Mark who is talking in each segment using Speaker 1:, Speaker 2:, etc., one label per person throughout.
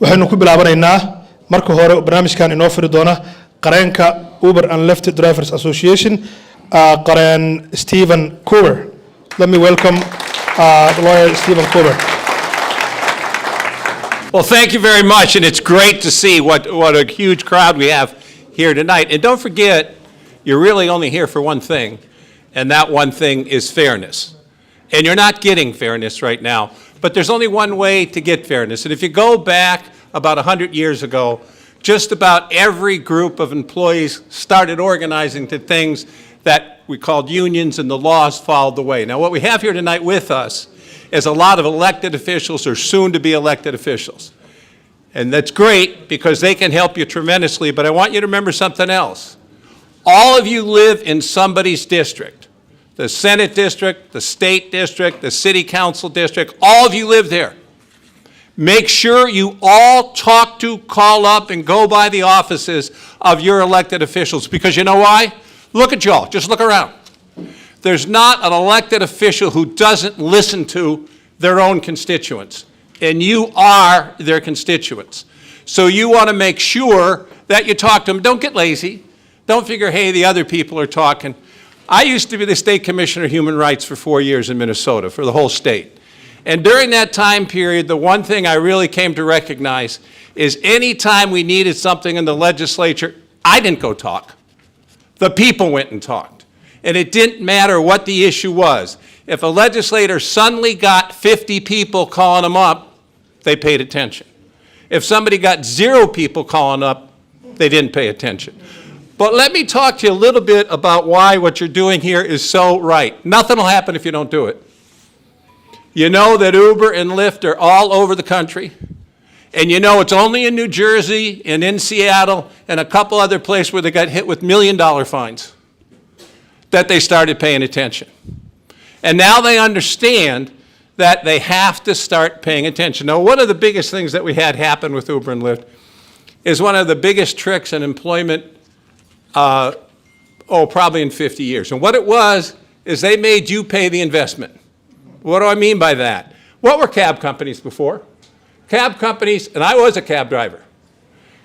Speaker 1: waxaynu ku bilaabanaynaa marka hore barnaamijkan inoo firi doona qareenka Uber and Lyft Drivers Association, qareen Stephen Cooper. Let me welcome lawyer Stephen Cooper.
Speaker 2: Well, thank you very much, and it's great to see what a huge crowd we have here tonight. And don't forget, you're really only here for one thing, and that one thing is fairness. And you're not getting fairness right now, but there's only one way to get fairness. And if you go back about 100 years ago, just about every group of employees started organizing to things that we called unions, and the laws followed the way. Now, what we have here tonight with us is a lot of elected officials or soon-to-be elected officials. And that's great because they can help you tremendously, but I want you to remember something else. All of you live in somebody's district. The Senate district, the state district, the city council district, all of you live there. Make sure you all talk to, call up, and go by the offices of your elected officials, because you know why? Look at y'all, just look around. There's not an elected official who doesn't listen to their own constituents, and you are their constituents. So you want to make sure that you talk to them. Don't get lazy. Don't figure, hey, the other people are talking. I used to be the state commissioner of human rights for 4 years in Minnesota, for the whole state. And during that time period, the one thing I really came to recognize is any time we needed something in the legislature, I didn't go talk. The people went and talked. And it didn't matter what the issue was. If a legislator suddenly got 50 people calling them up, they paid attention. If somebody got 0 people calling up, they didn't pay attention. But let me talk to you a little bit about why what you're doing here is so right. Nothing will happen if you don't do it. You know that Uber and Lyft are all over the country. And you know it's only in New Jersey and in Seattle and a couple other places where they got hit with $1 million fines that they started paying attention. And now they understand that they have to start paying attention. Now, one of the biggest things that we had happen with Uber and Lyft is one of the biggest tricks in employment, probably in 50 years. And what it was is they made you pay the investment. What do I mean by that? What were cab companies before? Cab companies, and I was a cab driver.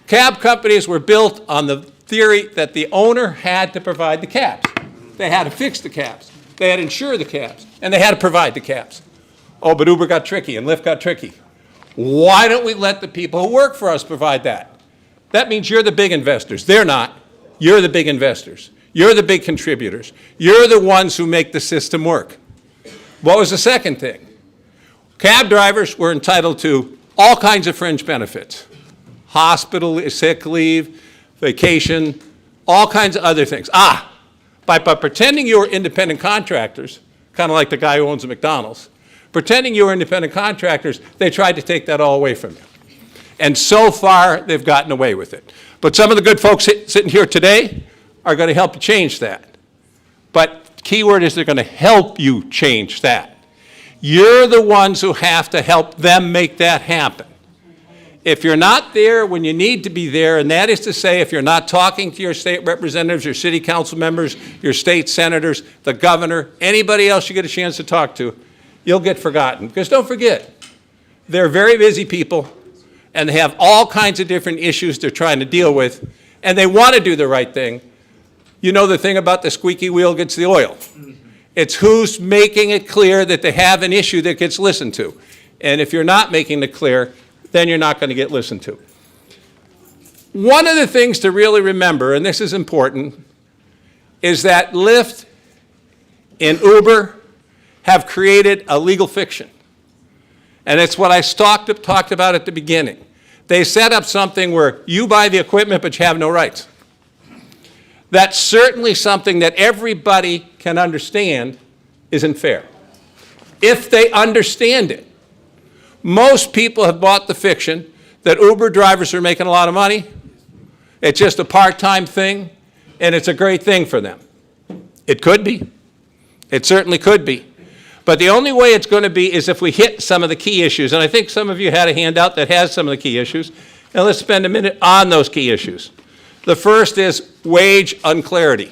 Speaker 2: Cab companies were built on the theory that the owner had to provide the cabs. They had to fix the cabs. They had to insure the cabs. And they had to provide the cabs. Oh, but Uber got tricky and Lyft got tricky. Why don't we let the people who work for us provide that? That means you're the big investors. They're not. You're the big investors. You're the big contributors. You're the ones who make the system work. What was the second thing? Cab drivers were entitled to all kinds of fringe benefits. Hospital, sick leave, vacation, all kinds of other things. By pretending you were independent contractors, kind of like the guy who owns a McDonald's, pretending you were independent contractors, they tried to take that all away from you. And so far, they've gotten away with it. But some of the good folks sitting here today are going to help you change that. But key word is they're going to help you change that. You're the ones who have to help them make that happen. If you're not there when you need to be there, and that is to say, if you're not talking to your state representatives, your city council members, your state senators, the governor, anybody else you get a chance to talk to, you'll get forgotten. Because don't forget, they're very busy people, and they have all kinds of different issues they're trying to deal with, and they want to do the right thing. You know the thing about the squeaky wheel gets the oil. It's who's making it clear that they have an issue that gets listened to. And if you're not making it clear, then you're not going to get listened to. One of the things to really remember, and this is important, is that Lyft and Uber have created a legal fiction. And it's what I talked about at the beginning. They set up something where you buy the equipment, but you have no rights. That's certainly something that everybody can understand isn't fair, if they understand it. Most people have bought the fiction that Uber drivers are making a lot of money. It's just a part-time thing, and it's a great thing for them. It could be. It certainly could be. But the only way it's going to be is if we hit some of the key issues. And I think some of you had a handout that has some of the key issues. And let's spend a minute on those key issues. The first is wage unclarity.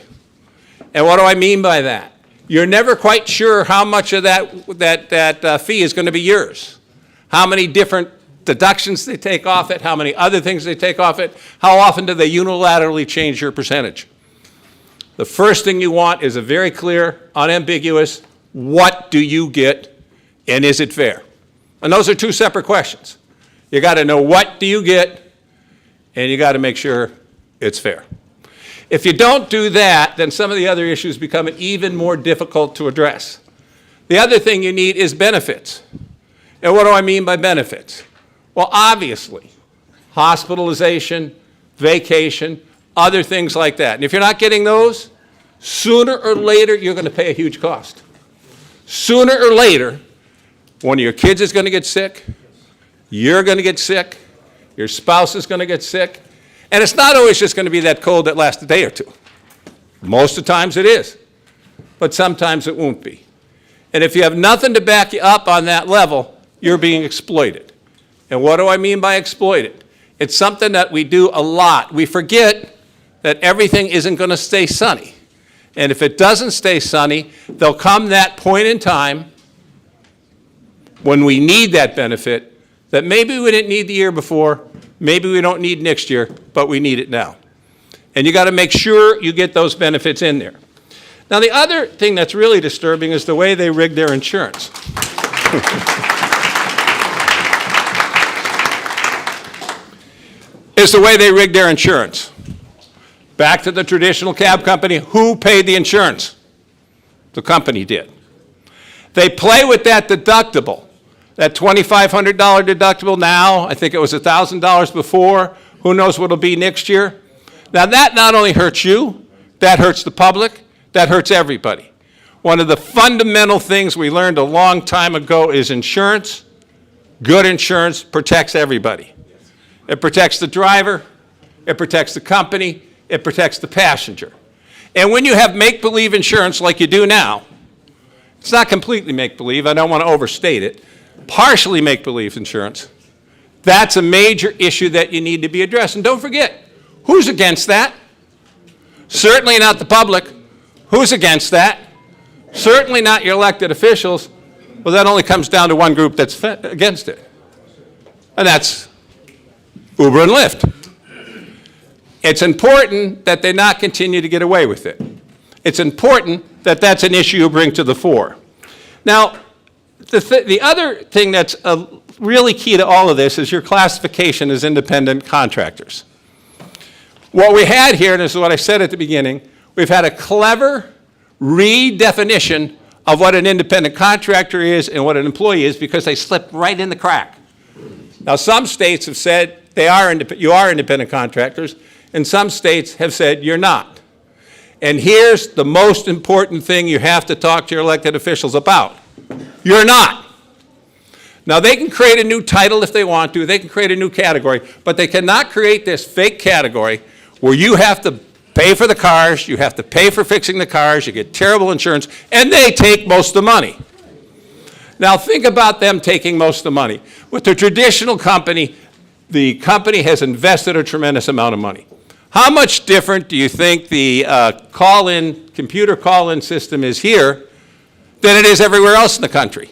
Speaker 2: And what do I mean by that? You're never quite sure how much of that fee is going to be yours. How many different deductions they take off it, how many other things they take off it, how often do they unilaterally change your percentage. The first thing you want is a very clear, unambiguous, what do you get and is it fair? And those are two separate questions. You got to know what do you get and you got to make sure it's fair. If you don't do that, then some of the other issues become even more difficult to address. The other thing you need is benefits. And what do I mean by benefits? Well, obviously, hospitalization, vacation, other things like that. And if you're not getting those, sooner or later, you're going to pay a huge cost. Sooner or later, one of your kids is going to get sick, you're going to get sick, your spouse is going to get sick, and it's not always just going to be that cold that lasts a day or two. Most of the times it is, but sometimes it won't be. And if you have nothing to back you up on that level, you're being exploited. And what do I mean by exploited? It's something that we do a lot. We forget that everything isn't going to stay sunny. And if it doesn't stay sunny, there'll come that point in time when we need that benefit that maybe we didn't need the year before, maybe we don't need next year, but we need it now. And you got to make sure you get those benefits in there. Now, the other thing that's really disturbing is the way they rig their insurance. Is the way they rig their insurance. Back to the traditional cab company, who paid the insurance? The company did. They play with that deductible, that $2,500 deductible now. I think it was $1,000 before. Who knows what it'll be next year? Now, that not only hurts you, that hurts the public, that hurts everybody. One of the fundamental things we learned a long time ago is insurance, good insurance, protects everybody. It protects the driver, it protects the company, it protects the passenger. And when you have make-believe insurance like you do now, it's not completely make-believe, I don't want to overstate it, partially make-believe insurance, that's a major issue that you need to be addressed. And don't forget, who's against that? Certainly not the public. Who's against that? Certainly not your elected officials. Well, that only comes down to one group that's against it, and that's Uber and Lyft. It's important that they not continue to get away with it. It's important that that's an issue you bring to the fore. Now, the other thing that's really key to all of this is your classification as independent contractors. What we had here, and this is what I said at the beginning, we've had a clever redefinition of what an independent contractor is and what an employee is because they slipped right in the crack. Now, some states have said you are independent contractors, and some states have said you're not. And here's the most important thing you have to talk to your elected officials about. You're not. Now, they can create a new title if they want to. They can create a new category, but they cannot create this fake category where you have to pay for the cars, you have to pay for fixing the cars, you get terrible insurance, and they take most of the money. Now, think about them taking most of the money. With the traditional company, the company has invested a tremendous amount of money. How much different do you think the computer call-in system is here than it is everywhere else in the country?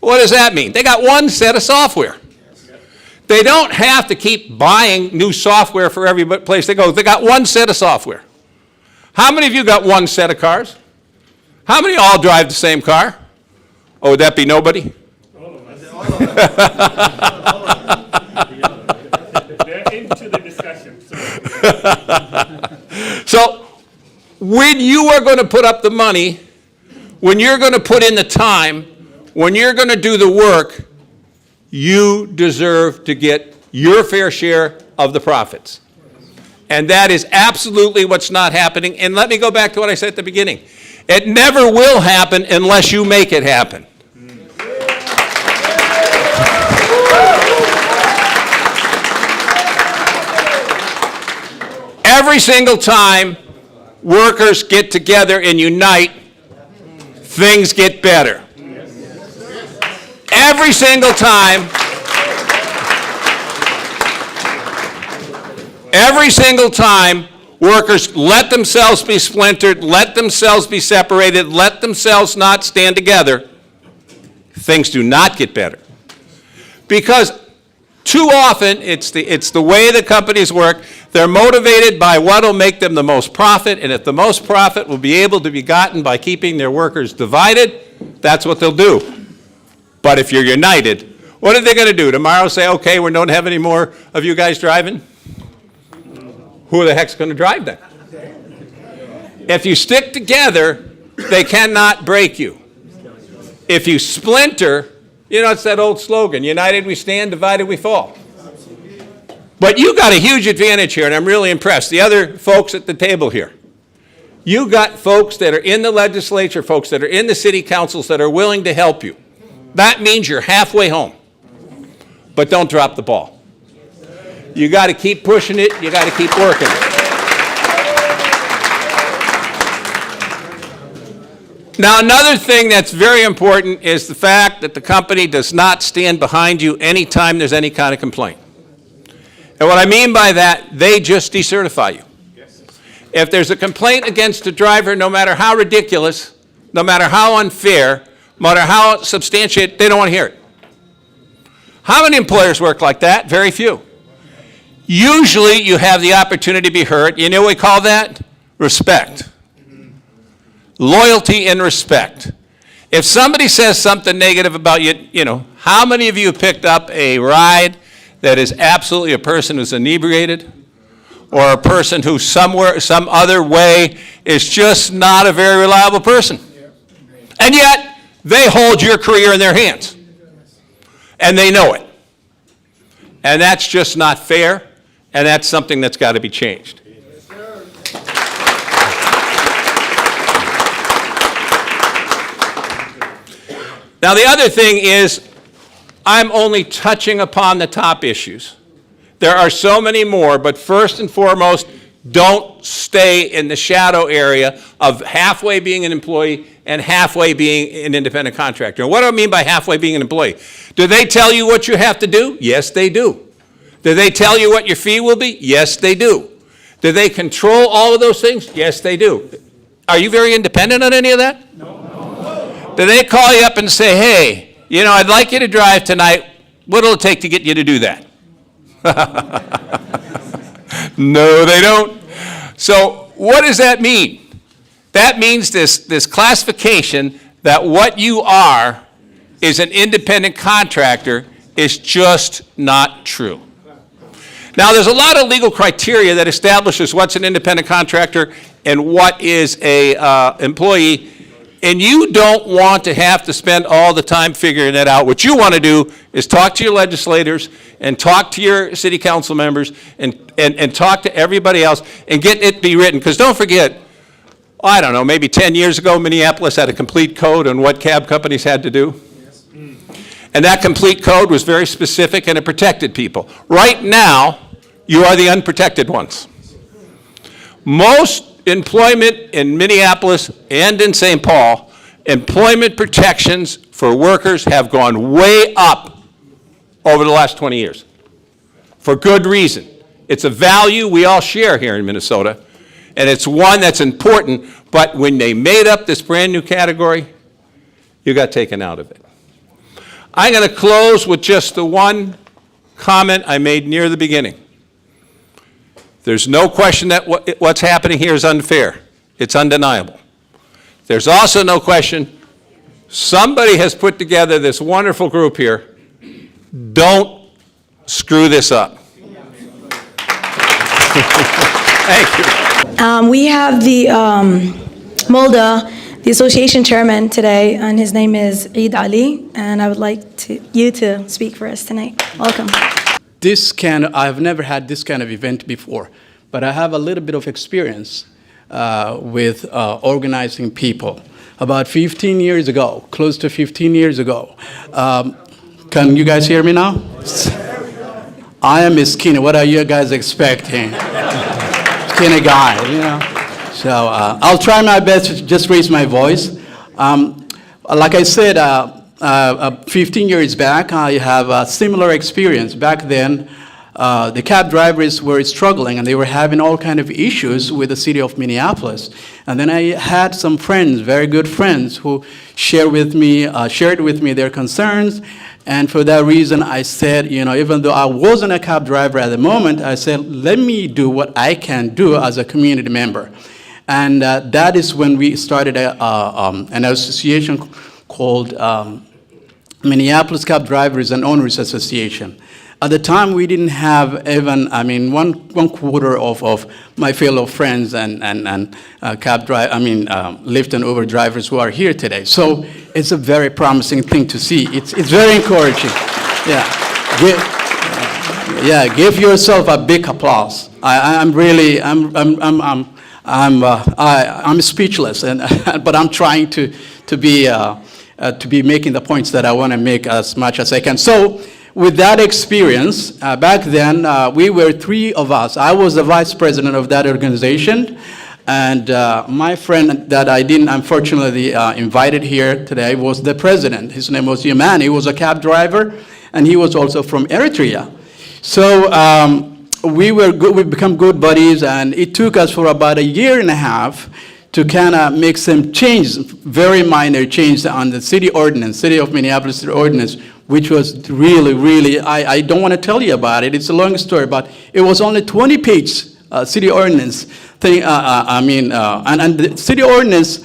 Speaker 2: What does that mean? They got one set of software. They don't have to keep buying new software for every place they go. They got one set of software. How many of you got one set of cars? How many all drive the same car? Oh, would that be nobody?
Speaker 3: All of us. They're into the discussion.
Speaker 2: So when you are going to put up the money, when you're going to put in the time, when you're going to do the work, you deserve to get your fair share of the profits. And that is absolutely what's not happening. And let me go back to what I said at the beginning. It never will happen unless you make it happen. Every single time workers get together and unite, things get better. Every single time, workers let themselves be splintered, let themselves be separated, let themselves not stand together, things do not get better. Because Too often, it's the way the companies work. They're motivated by what will make them the most profit, and if the most profit will be able to be gotten by keeping their workers divided, that's what they'll do. But if you're united, what are they going to do? Tomorrow say, okay, we don't have any more of you guys driving? Who the heck's going to drive then? If you stick together, they cannot break you. If you splinter, you know, it's that old slogan, united we stand, divided we fall. But you got a huge advantage here, and I'm really impressed. The other folks at the table here, you got folks that are in the legislature, folks that are in the city councils that are willing to help you. That means you're halfway home. But don't drop the ball. You got to keep pushing it. You got to keep working it. Now, another thing that's very important is the fact that the company does not stand behind you anytime there's any kind of complaint. And what I mean by that, they just decertify you. If there's a complaint against a driver, no matter how ridiculous, no matter how unfair, no matter how substantiated, they don't want to hear it. How many employers work like that? Very few. Usually you have the opportunity to be heard. You know what we call that? Respect. Loyalty and respect. If somebody says something negative about you, you know, how many of you have picked up a ride that is absolutely a person who's inebriated or a person who somewhere, some other way is just not a very reliable person? And yet, they hold your career in their hands. And they know it. And that's just not fair, and that's something that's got to be changed. Now, the other thing is, I'm only touching upon the top issues. There are so many more, but first and foremost, don't stay in the shadow area of halfway being an employee and halfway being an independent contractor. And what do I mean by halfway being an employee? Do they tell you what you have to do? Yes, they do. Do they tell you what your fee will be? Yes, they do. Do they control all of those things? Yes, they do. Are you very independent on any of that? No. Do they call you up and say, hey, you know, I'd like you to drive tonight. What'll it take to get you to do that? No, they don't. So what does that mean? That means this classification that what you are is an independent contractor is just not true. Now, there's a lot of legal criteria that establishes what's an independent contractor and what is a employee, and you don't want to have to spend all the time figuring that out. What you want to do is talk to your legislators and talk to your city council members and talk to everybody else and get it be written. Because don't forget, I don't know, maybe 10 years ago, Minneapolis had a complete code on what cab companies had to do. And that complete code was very specific and it protected people. Right now, you are the unprotected ones. Most employment in Minneapolis and in St. Paul, employment protections for workers have gone way up over the last 20 years. For good reason. It's a value we all share here in Minnesota, and it's one that's important, but when they made up this brand new category, you got taken out of it. I'm going to close with just the one comment I made near the beginning. There's no question that what's happening here is unfair. It's undeniable. There's also no question somebody has put together this wonderful group here. Don't screw this up. Thank you.
Speaker 4: We have the MULDA, the association chairman today, and his name is Eid Ali, and I would like you to speak for us tonight. Welcome.
Speaker 5: I've never had this kind of event before, but I have a little bit of experience with organizing people. About 15 years ago, close to 15 years ago, can you guys hear me now? I am skinny. What are you guys expecting? Skinny guy, you know. So I'll try my best to just raise my voice. Like I said, 15 years back, I have a similar experience. Back then, the cab drivers were struggling and they were having all kind of issues with the city of Minneapolis. And then I had some friends, very good friends, who shared with me their concerns, And for that reason, I said, even though I wasn't a cab driver at the moment, I said, let me do what I can do as a community member. And that is when we started an association called Minneapolis Cab Drivers and Owners Association. At the time, we didn't have even, one quarter of my fellow friends and Lyft and Uber drivers who are here today. So it's a very promising thing to see. It's very encouraging. Give yourself a big applause. I'm speechless, but I'm trying to be making the points that I want to make as much as I can. So, with that experience, back then, we were three of us. I was the vice president of that organization, and my friend that I didn't unfortunately invited here today was the president. His name was Yaman. He was a cab driver, and he was also from Eritrea. So we become good buddies, and it took us for about 1.5 years to kind of make some changes, very minor changes on the city ordinance, City of Minneapolis ordinance, which was really, I don't want to tell you about it. It's a long story, but it was only 20-page city ordinance thing. And the city ordinance,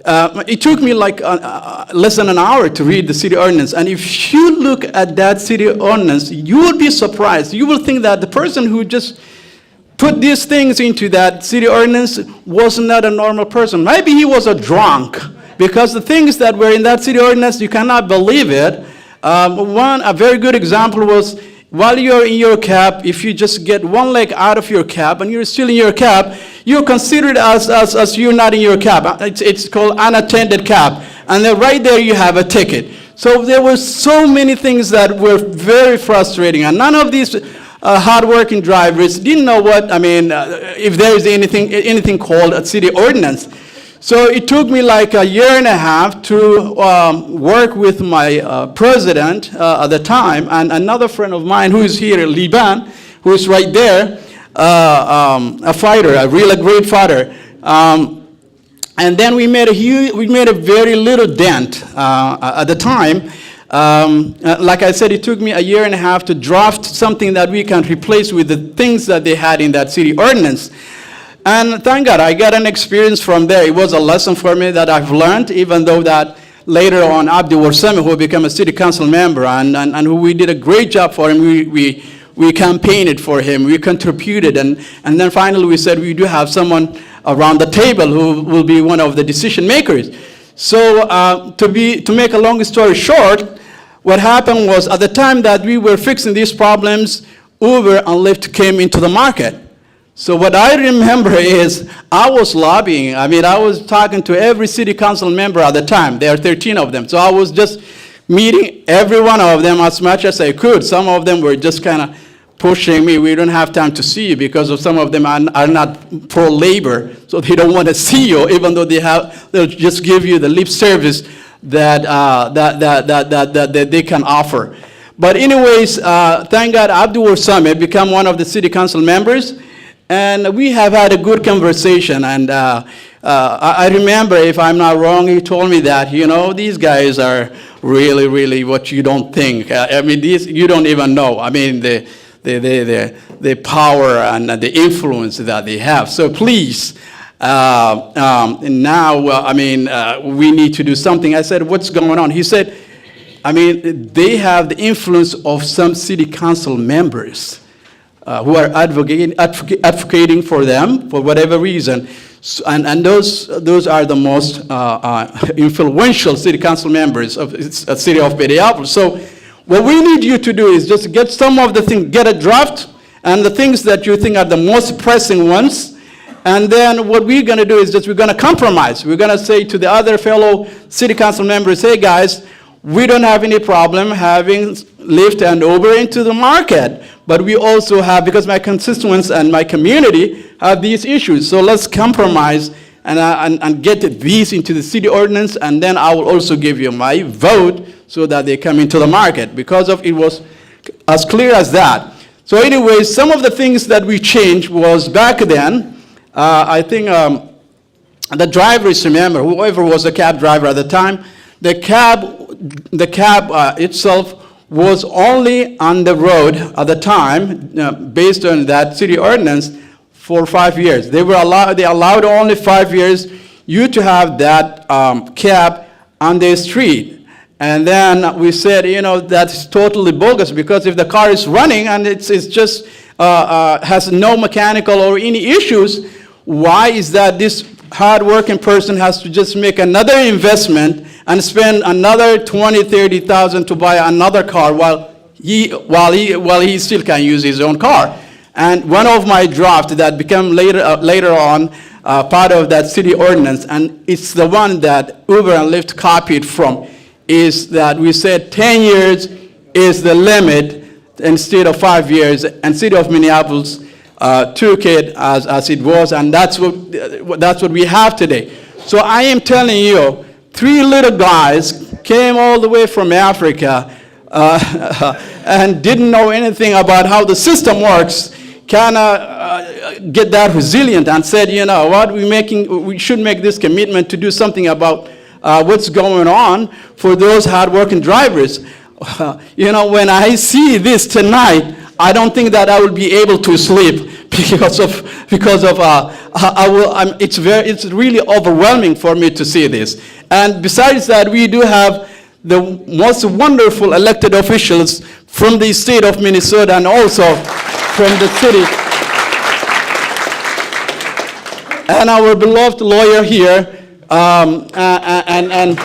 Speaker 5: it took me like less than an hour to read the city ordinance. And if you look at that city ordinance, you will be surprised. You will think that the person who just put these things into that city ordinance was not a normal person. Maybe he was a drunk, because the things that were in that city ordinance, you cannot believe it. A very good example was, while you're in your cab, if you just get one leg out of your cab and you're still in your cab, you're considered as you're not in your cab. It's called unattended cab. And then right there you have a ticket. So there were so many things that were very frustrating. And none of these hardworking drivers didn't know if there is anything called a city ordinance. So it took me like 1.5 years to work with my president at the time, and another friend of mine who is here, Liban, who is right there, a fighter, a really great fighter. And then we made a very little dent at the time. Like I said, it took me 1.5 years to draft something that we can replace with the things that they had in that city ordinance. And thank God, I got an experience from there. It was a lesson for me that I've learned, even though that later on, Abdi Warsame, who became a city council member, and who we did a great job for him, we campaigned for him, we contributed, and then finally we said we do have someone around the table who will be one of the decision makers. So to make a long story short, what happened was, at the time that we were fixing these problems, Uber and Lyft came into the market. So what I remember is I was lobbying. I was talking to every city council member at the time. There are 13 of them. So I was just meeting every one of them as much as I could. Some of them were just kind of pushing me. We don't have time to see you, because of some of them are not pro-labor. So they don't want to see you, even though they'll just give you the lip service that they can offer. But anyways, thank God Abdul Warsame became one of the city council members. And we have had a good conversation, and I remember, if I'm not wrong, he told me that, these guys are really what you don't think. These you don't even know. The power and the influence that they have. So please, now, we need to do something. I said, what's going on? He said, they have the influence of some city council members who are advocating for them for whatever reason. And those are the most influential city council members of the city of Minneapolis. So what we need you to do is just get some of the things, get a draft, and the things that you think are the most pressing ones. And then what we're going to do is we're going to compromise. We're going to say to the other fellow city council members, hey guys, we don't have any problem having Lyft and Uber into the market, but we also have, because my constituents and my community have these issues, so let's compromise and get these into the city ordinance, and then I will also give you my vote so that they come into the market, because it was as clear as that. So anyways, some of the things that we changed was, back then, I think the drivers remember, whoever was a cab driver at the time, the cab itself was only on the road at the time, based on that city ordinance, for 5 years. They allowed only 5 years you to have that cab on the street. And then we said, that's totally bogus, because if the car is running and it's just has no mechanical or any issues, why is that this hard-working person has to just make another investment and spend another $20,000, $30,000 to buy another car while he still can use his own car? And one of my drafts that became later on part of that city ordinance, and it's the one that Uber and Lyft copied from, is that we said 10 years is the limit instead of 5 years, and City of Minneapolis took it as it was, and that's what we have today. So I am telling you, 3 little guys came all the way from Africa and didn't know anything about how the system works, kind of get that resilient and said, what, we should make this commitment to do something about what's going on for those hardworking drivers. When I see this tonight, I don't think that I will be able to sleep because of it's really overwhelming for me to see this. And besides that, we do have the most wonderful elected officials from the state of Minnesota and also from the city. And our beloved lawyer here, and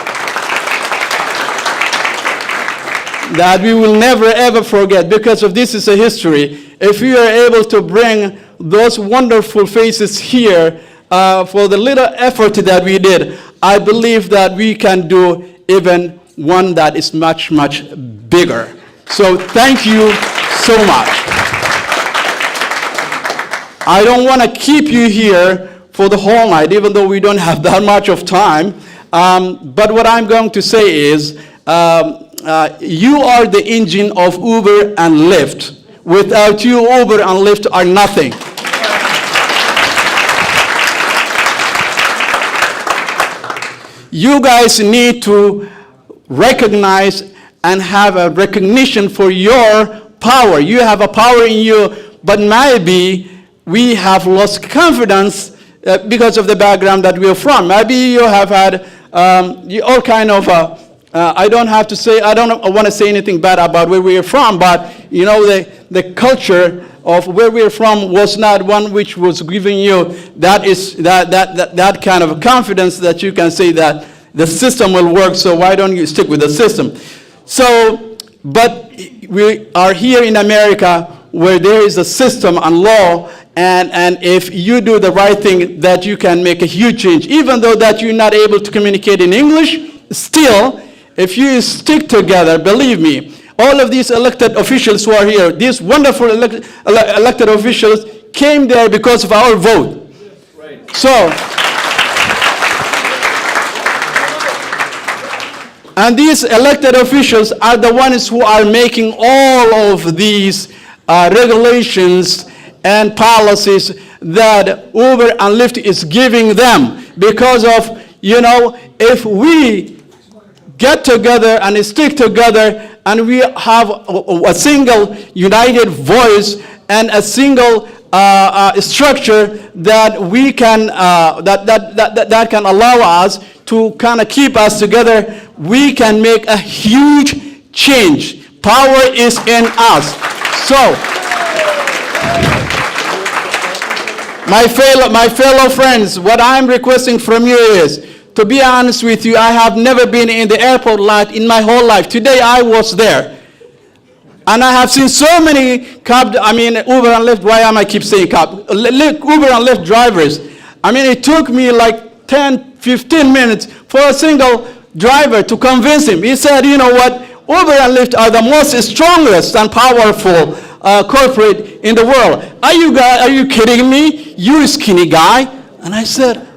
Speaker 5: that we will never ever forget, because of this is a history. If we are able to bring those wonderful faces here for the little effort that we did, I believe that we can do even one that is much, much bigger. So thank you so much. I don't want to keep you here for the whole night, even though we don't have that much of time. But what I'm going to say is, you are the engine of Uber and Lyft. Without you, Uber and Lyft are nothing. You guys need to recognize and have a recognition for your power. You have a power in you, but maybe we have lost confidence because of the background that we're from. Maybe you have had all kind of, I don't want to say anything bad about where we're from, but the culture of where we're from was not one which was giving you that kind of confidence that you can say that the system will work, so why don't you stick with the system? So, but we are here in America where there is a system and law, and if you do the right thing, that you can make a huge change. Even though that you're not able to communicate in English, still, if you stick together, believe me, all of these elected officials who are here, these wonderful elected officials came there because of our vote. So, and these elected officials are the ones who are making all of these regulations and policies that Uber and Lyft is giving them. Because of, if we get together and stick together and we have a single united voice and a single structure that we can that can allow us to kind of keep us together, we can make a huge change. Power is in us. So, my fellow friends, what I'm requesting from you is, to be honest with you, I have never been in the airport lot in my whole life. Today I was there. And I have seen so many Uber and Lyft, why am I keep saying Uber and Lyft drivers. It took me like 10, 15 minutes for a single driver to convince him. He said, you know what, Uber and Lyft are the most strongest and powerful corporate in the world. Are you kidding me? You skinny guy? And I said,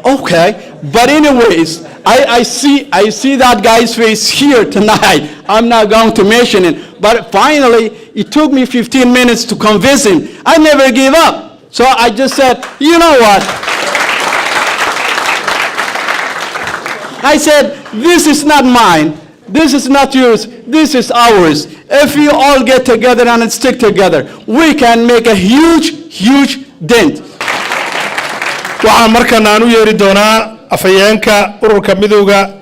Speaker 5: okay. But anyways, I see that guy's face here tonight. I'm not going to mention it. But finally, it took me 15 minutes to convince him. I never gave up. So I just said, you know what? I said, this is not mine. This is not yours, this is ours. If we all get together and stick together, we can make a huge dent.
Speaker 1: waxaan markan aan u yeeri doonaa afhayeenka ururka midowga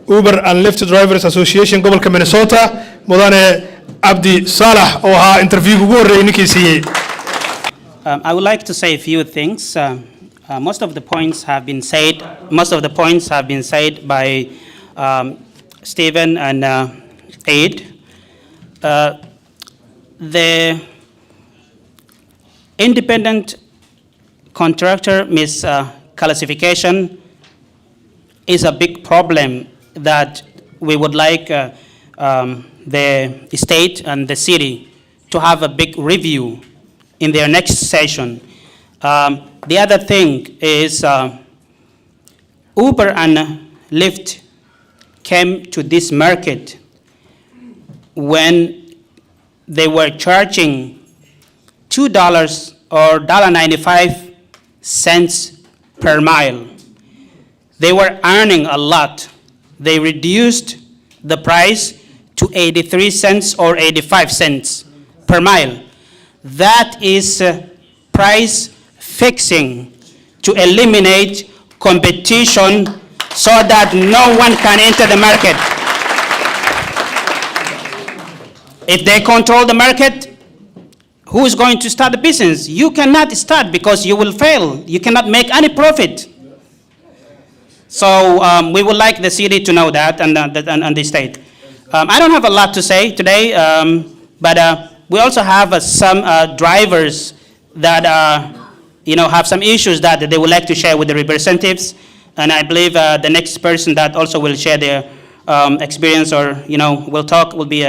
Speaker 1: Uber and Lyft Drivers Association gobolka Minnesota mudane Abdi Salah oo ahaa interview ugu horeeyay ninkii siiyay.
Speaker 6: I would like to say a few things. Most of the points have been said. Most of the points have been said by Stephen and Aid. The independent contractor misclassification is a big problem that we would like the state and the city to have a big review in their next session. The other thing is Uber and Lyft came to this market when they were charging $2 or $1.95 per mile. They were earning a lot. They reduced the price to 83 cents or 85 cents per mile. That is price fixing to eliminate competition so that no one can enter the market. If they control the market, who is going to start the business? You cannot start because you will fail. You cannot make any profit. So we would like the city to know that and the state. I don't have a lot to say today, but we also have some drivers that have some issues that they would like to share with the representatives. And I believe the next person that also will share their experience or will talk will be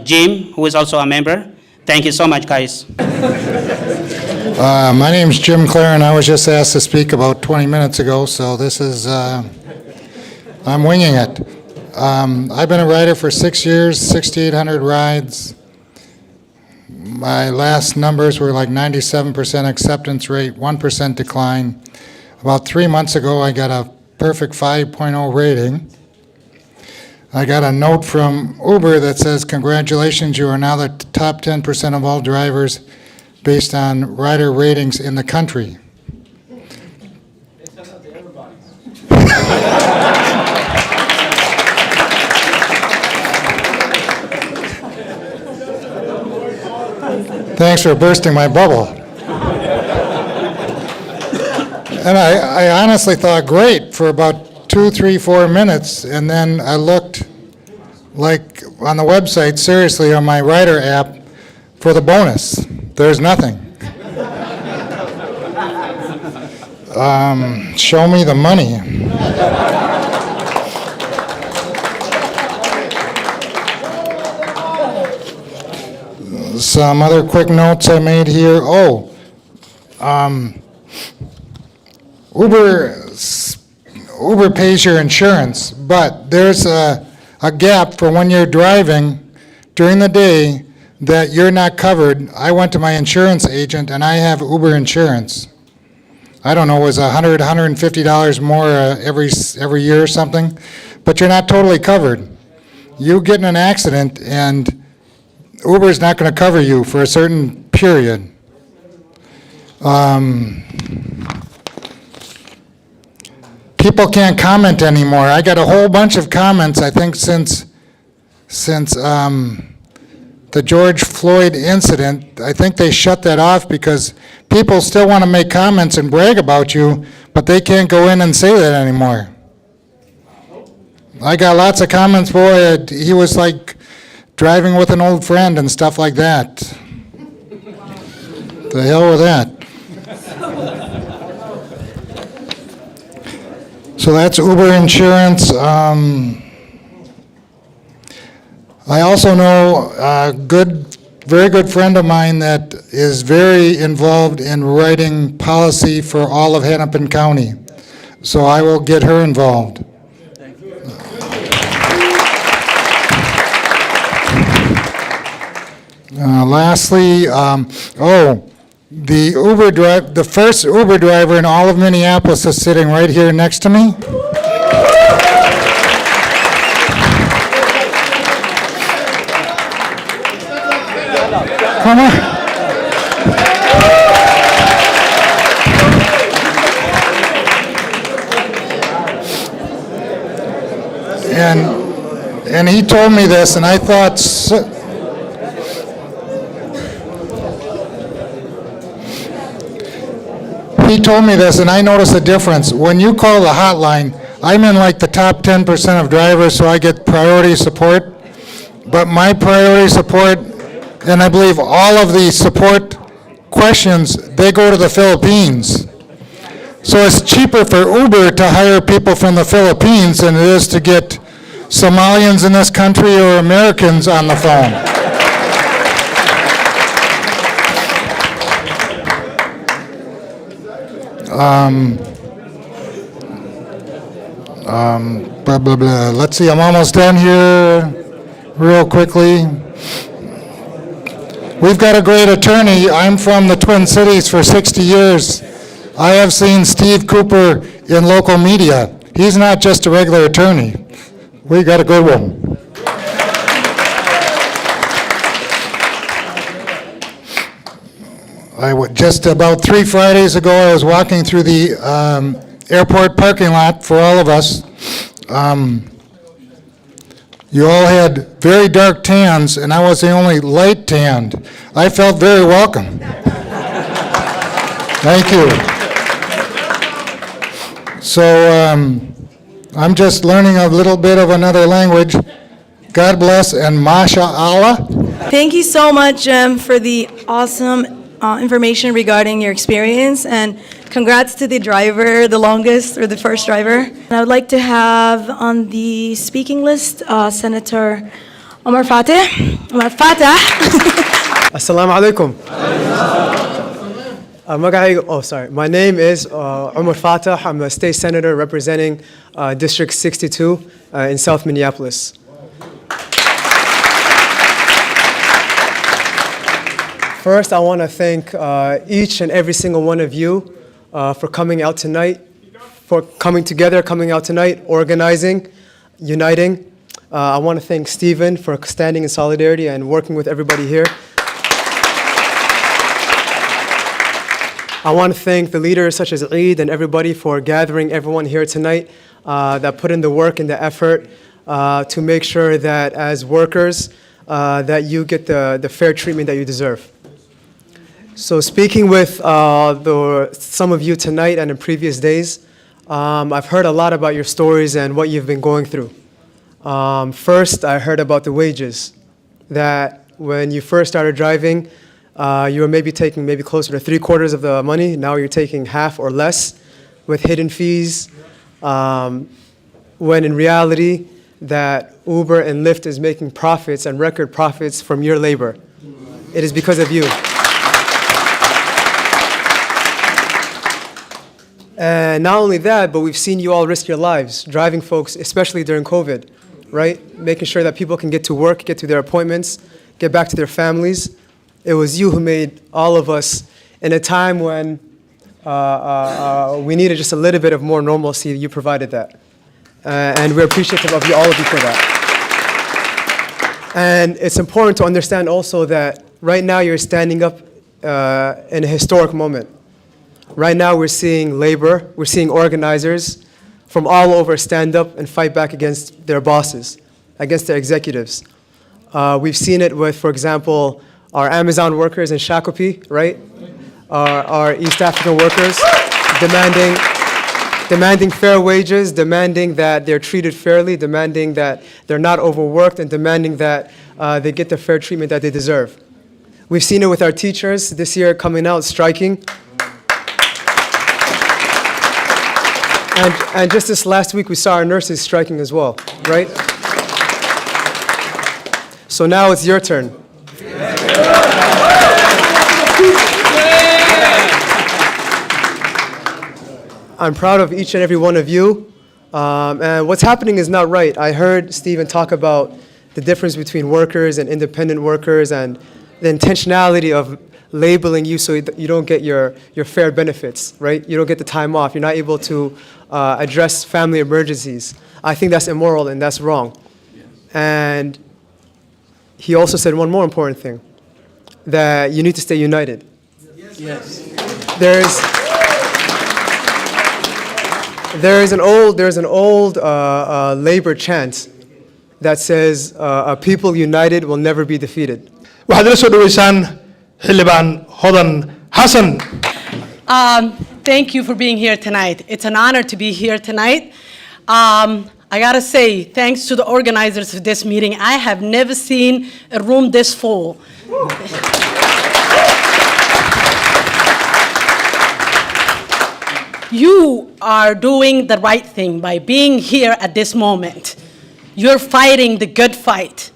Speaker 6: Jim, who is also a member. Thank you so much, guys.
Speaker 7: My name's Jim Clare, and I was just asked to speak about 20 minutes ago, so this is, I'm winging it. I've been a rider for 6 years, 6,800 rides. My last numbers were like 97% acceptance rate, 1% decline. About 3 months ago, I got a perfect 5.0 rating. I got a note from Uber that says, congratulations, you are now the top 10% of all drivers based on rider ratings in the country. Thanks for bursting my bubble. And I honestly thought, great, for about 2, 3, 4 minutes, and then I looked like on the website, seriously, on my rider app for the bonus. There's nothing. Show me the money. Some other quick notes I made here. Uber pays your insurance, but there's a gap for when you're driving during the day that you're not covered. I went to my insurance agent and I have Uber insurance. I don't know, it was $100, $150 more every year or something, but you're not totally covered. You get in an accident and Uber's not going to cover you for a certain period. People can't comment anymore. I got a whole bunch of comments, I think, since the George Floyd incident. I think they shut that off because people still want to make comments and brag about you, but they can't go in and say that anymore. I got lots of comments, boy, he was like driving with an old friend and stuff like that. The hell with that. So that's Uber insurance. I also know a very good friend of mine that is very involved in writing policy for all of Hennepin County. So I will get her involved. Lastly, the first Uber driver in all of Minneapolis is sitting right here next to me. Come on. And he told me this, and I thought, he told me this, and I noticed a difference. When you call the hotline, I'm in like the top 10% of drivers, so I get priority support. But my priority support, and I believe all of the support questions, they go to the Philippines. So it's cheaper for Uber to hire people from the Philippines than it is to get Somalians in this country or Americans on the phone. Blah, blah, blah. Let's see, I'm almost done here real quickly. We've got a great attorney. I'm from the Twin Cities for 60 years. I have seen Steve Cooper in local media. He's not just a regular attorney. We got a good one. Just about 3 Fridays ago, I was walking through the airport parking lot for all of us. You all had very dark tans, and I was the only light tanned. I felt very welcome. Thank you. So I'm just learning a little bit of another language. God bless and Masha Allah.
Speaker 4: Thank you so much, Jim, for the awesome information regarding your experience, and congrats to the driver, the longest or the first driver. And I would like to have on the speaking list Senator Omar Fateh. Omar Fateh.
Speaker 8: Assalamu alaikum. My name is Omar Fateh. I'm a state senator representing District 62 in South Minneapolis. First, I want to thank each and every single one of you for coming out tonight, for coming together, coming out tonight, organizing, uniting. I want to thank Stephen for standing in solidarity and working with everybody here. I want to thank the leaders such as Eid and everybody for gathering everyone here tonight that put in the work and the effort to make sure that as workers that you get the fair treatment that you deserve. So speaking with some of you tonight and in previous days, I've heard a lot about your stories and what you've been going through. First, I heard about the wages, that when you first started driving, you were maybe taking closer to 3/4 of the money. Now you're taking half or less with hidden fees, when in reality that Uber and Lyft is making profits and record profits from your labor. It is because of you. And not only that, but we've seen you all risk your lives, driving folks, especially during COVID, right? Making sure that people can get to work, get to their appointments, get back to their families. It was you who made all of us, in a time when we needed just a little bit of more normalcy, you provided that. And we're appreciative of all of you for that. And it's important to understand also that right now you're standing up in a historic moment. Right now we're seeing labor, we're seeing organizers from all over stand up and fight back against their bosses, against their executives. We've seen it with, for example, our Amazon workers in Shakopee, right? Our East African workers demanding fair wages, demanding that they're treated fairly, demanding that they're not overworked, and demanding that they get the fair treatment that they deserve. We've seen it with our teachers this year coming out striking. And just this last week, we saw our nurses striking as well, right? So now it's your turn. I'm proud of each and every one of you. And what's happening is not right. I heard Stephen talk about the difference between workers and independent workers and the intentionality of labeling you so you don't get your fair benefits, right? You don't get the time off. You're not able to address family emergencies. I think that's immoral and that's wrong. And he also said one more important thing. that you need to stay united.
Speaker 5: Yes.
Speaker 8: There's an old labor chant that says, "A people united will never be defeated."
Speaker 1: waxaad ila soo dhaweysaan xildhibaan hodan xasan.
Speaker 9: Thank you for being here tonight. It's an honor to be here tonight. I gotta say, thanks to the organizers of this meeting, I have never seen a room this full. You are doing the right thing by being here at this moment. You're fighting the good fight.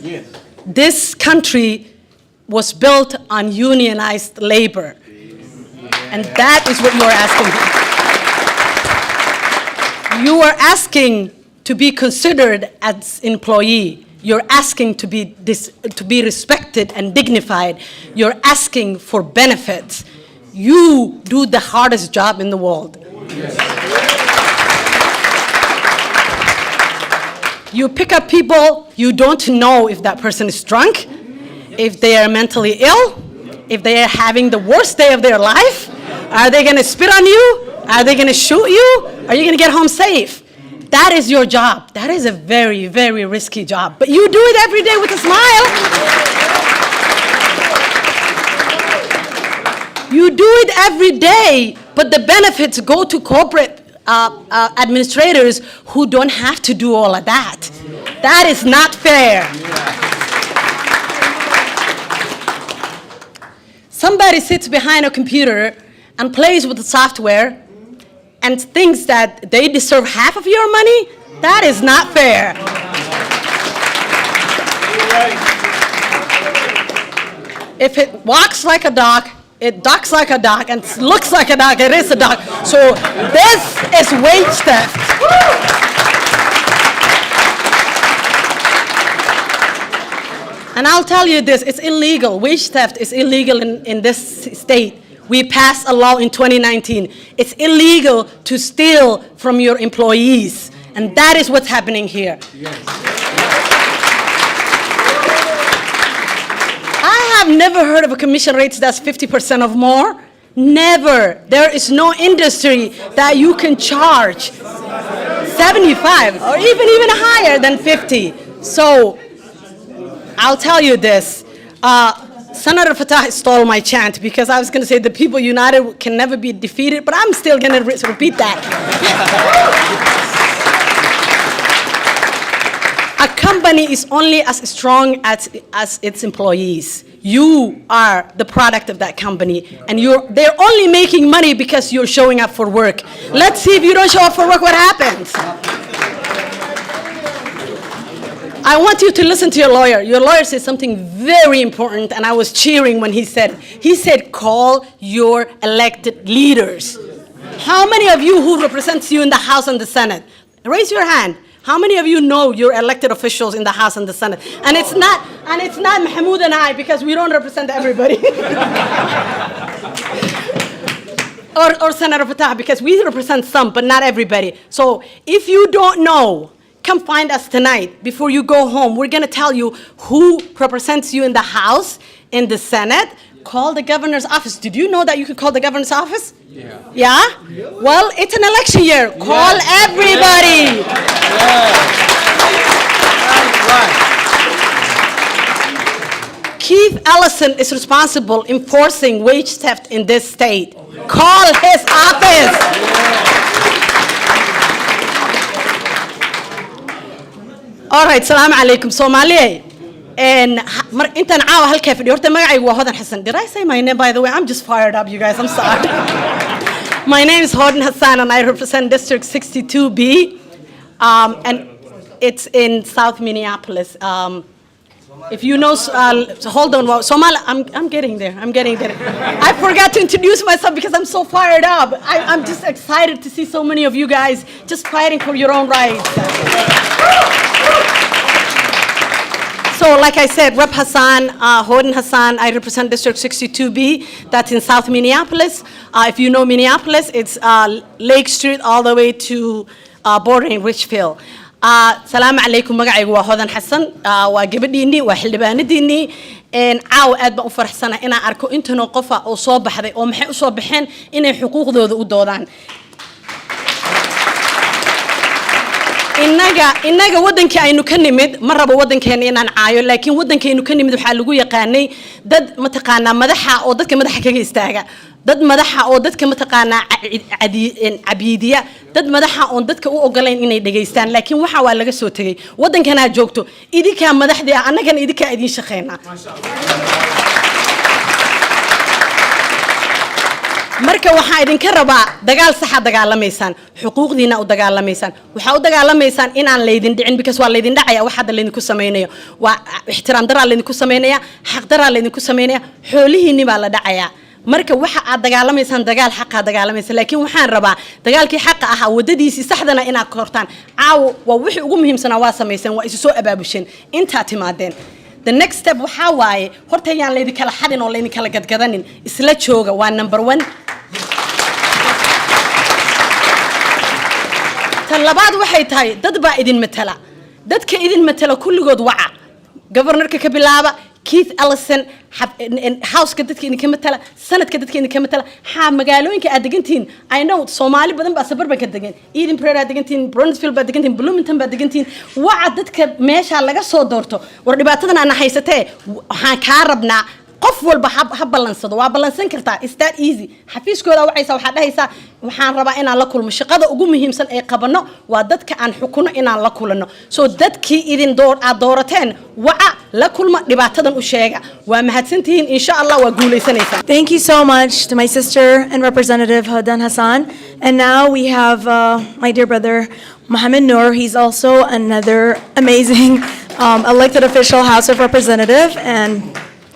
Speaker 5: Yes.
Speaker 9: This country was built on unionized labor. And that is what you are asking. You are asking to be considered as employee. You're asking to be respected and dignified. You're asking for benefits. You do the hardest job in the world. You pick up people, you don't know if that person is drunk, if they are mentally ill, if they are having the worst day of their life. Are they going to spit on you? Are they going to shoot you? Are you going to get home safe? That is your job. That is a very, very risky job. But you do it every day with a smile. You do it every day, but the benefits go to corporate administrators who don't have to do all of that. That is not fair. Somebody sits behind a computer and plays with the software and thinks that they deserve half of your money. That is not fair. If it walks like a dog, it ducks like a dog, and looks like a dog, it is a dog. So this is wage theft. And I'll tell you this, it's illegal. Wage theft is illegal in this state. We passed a law in 2019. It's illegal to steal from your employees. And that is what's happening here. I have never heard of a commission rate that's 50% or more. Never. There is no industry that you can charge 75 or even higher than 50. So I'll tell you this. Senator Fatah stole my chant because I was going to say the people united can never be defeated, but I'm still going to repeat that. A company is only as strong as its employees. You are the product of that company, and they're only making money because you're showing up for work. Let's see if you don't show up for work, what happens? I want you to listen to your lawyer. Your lawyer said something very important, and I was cheering when he said, call your elected leaders. How many of you who represents you in the House and the Senate? Raise your hand. How many of you know your elected officials in the House and the Senate? And it's not Mahmoud and I, because we don't represent everybody. or Senator Fatah, because we represent some, but not everybody. So if you don't know, come find us tonight before you go home. We're going to tell you who represents you in the House, in the Senate. Call the governor's office. Did you know that you could call the governor's office? Yeah. Yeah? Well, it's an election year. Call everybody. Keith Ellison is responsible enforcing wage theft in this state. Call his office. All right, salaam alaikum, Somali. And intan caawa halkee fadhiyo horta magacaygu waa Hodan Hassan. Did I say my name, by the way? I'm just fired up, you guys. I'm sorry. My name is Hodan Hassan, and I represent District 62B, and it's in South Minneapolis. If you know, hold on, Somali, I'm getting there. I forgot to introduce myself because I'm so fired up. I'm just excited to see so many of you guys just fighting for your own rights. So like I said, Rep. Hassan, Hodan Hassan, I represent District 62B, that's in South Minneapolis. If you know Minneapolis, it's Lake Street all the way to bordering Richfield. Salaam alaikum, magacaygu waa Hodan Hassan, waa gabadhiinii, waa xildhibaanadiinii, caawa aad baan u faraxsana inaan arko intanoo qofa oo soo baxday oo maxay u soo baxeen inay xuquuqdooda u doodaan innaga waddanka aynu ka nimid ma rabo waddankeena inaan caayo laakiin waddankaynu ka nimid waxaa lagu yaqaanay dad mataqaanaa madaxa oo dadka madaxa kaga istaaga dad madaxa oo dadka mataqaanaa cabiidiya dad madaxa oo dadka u ogolayn inay dhageystaan laakiin waxa waa laga soo tagay waddankana joogto idinka madaxdii annagana idinka idin shaqeynaa marka waxaa idinka rabaa dagaal saxa dagaalamaysaan xuquuqdiina u dagaalamaysaan waxa u dagaalamaysaan inaan leedin dhicin because waa leedin dhacaya wax hadda leedin ku sameeyo waa ixtiraam daraa leedin ku sameeynaya xaq daraa leedin ku sameeynaya xoolihiinni baa la dhacaya marka waxa aad dagaalamaysaan dagaal xaqa dagaalamaysan laakiin waxaan rabaa dagaalkii xaqa ahaa wadadiisii saxdana inaad kortaan caawo waa wixii ugu muhiimsanaa waa samaysan waa isu soo abaabusheen intaa timaadeen the next step waxa waaye horta yaan leedin kala xadin oo leedin kala gadgadanin isla jooga waa number 1 tan labaad waxay tahay dad baa idin matala dadka idin matala kulligood waca governorka ka bilaaba Keith Ellison house-ka dadka idinka matala sanadka dadka idinka matala magaalooyinka aad degantiin I know Soomaali badan baa suburban ka degan Eden Prairie aad degantiin Brownsville baa degantiin Bloomington baa degantiin waca dadka meesha laga soo doorto war dhibaatadan aan haysatee waxaan ka rabnaa qof walba ha balansado waa balansan kartaa is that easy xafiiskooda waxaysa waxa dhahaysa waxaan rabaa inaan la kulmo shaqada ugu muhiimsan ee qabano waa dadka aan xukuno inaan la kulano so dadkii idin doorateen waca la kulma dhibaatadan u sheega waa mahadsantihiin insha Allah waa guuleysanaysaa
Speaker 4: Thank you so much to my sister and Representative Hadan Hassan. And now we have my dear brother Mohammed Noor. He's also another amazing elected official, House of Representative. And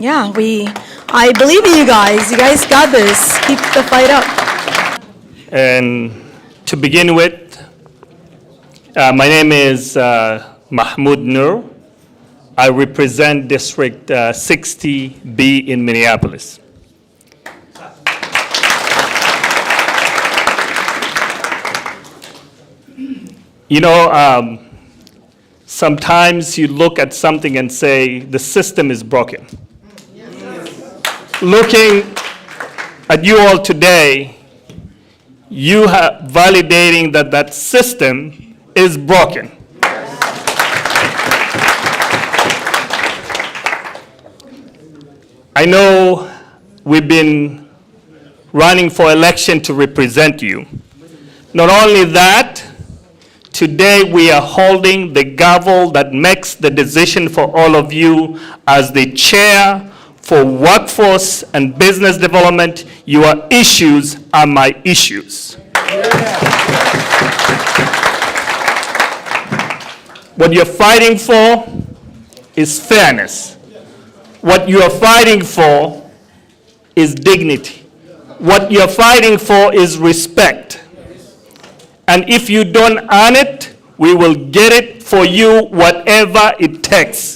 Speaker 4: yeah, I believe in you guys. You guys got this. Keep the fight up.
Speaker 10: And to begin with, my name is Mahmoud Noor. I represent District 60B in Minneapolis. You know, sometimes you look at something and say, the system is broken. Looking at you all today, you are validating that that system is broken. I know we've been running for election to represent you. Not only that, today we are holding the gavel that makes the decision for all of you as the chair for workforce and business development. Your issues are my issues. What you're fighting for is fairness. What you are fighting for is dignity. What you're fighting for is respect. And if you don't earn it, we will get it for you, whatever it takes.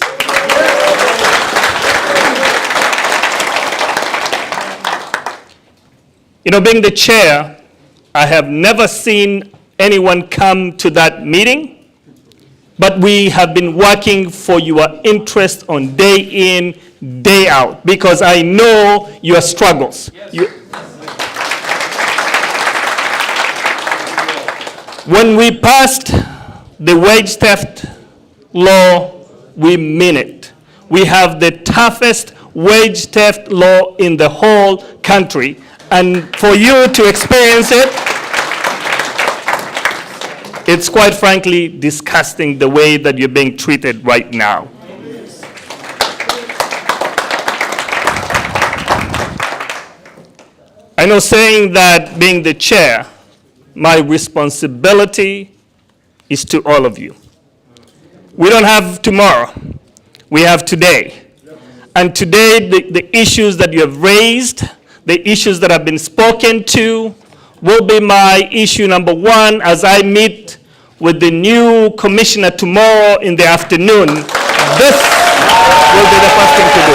Speaker 10: You know, being the chair, I have never seen anyone come to that meeting, but we have been working for your interest on day in, day out, because I know your struggles. When we passed the wage theft law, we mean it. We have the toughest wage theft law in the whole country. And for you to experience it, it's quite frankly disgusting the way that you're being treated right now. I know saying that being the chair, my responsibility is to all of you. We don't have tomorrow, we have today. And today, the issues that you have raised, the issues that have been spoken to, will be my issue number 1 as I meet with the new commissioner tomorrow in the afternoon. This will be the first thing to do.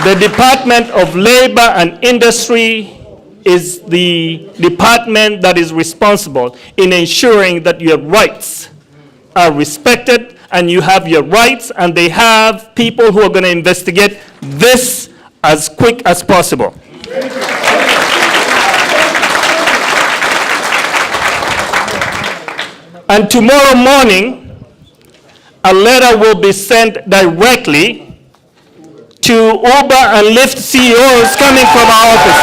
Speaker 10: The Department of Labor and Industry is the department that is responsible in ensuring that your rights are respected and you have your rights, and they have people who are going to investigate this as quick as possible. And tomorrow morning, a letter will be sent directly to Uber and Lyft CEOs coming from our office.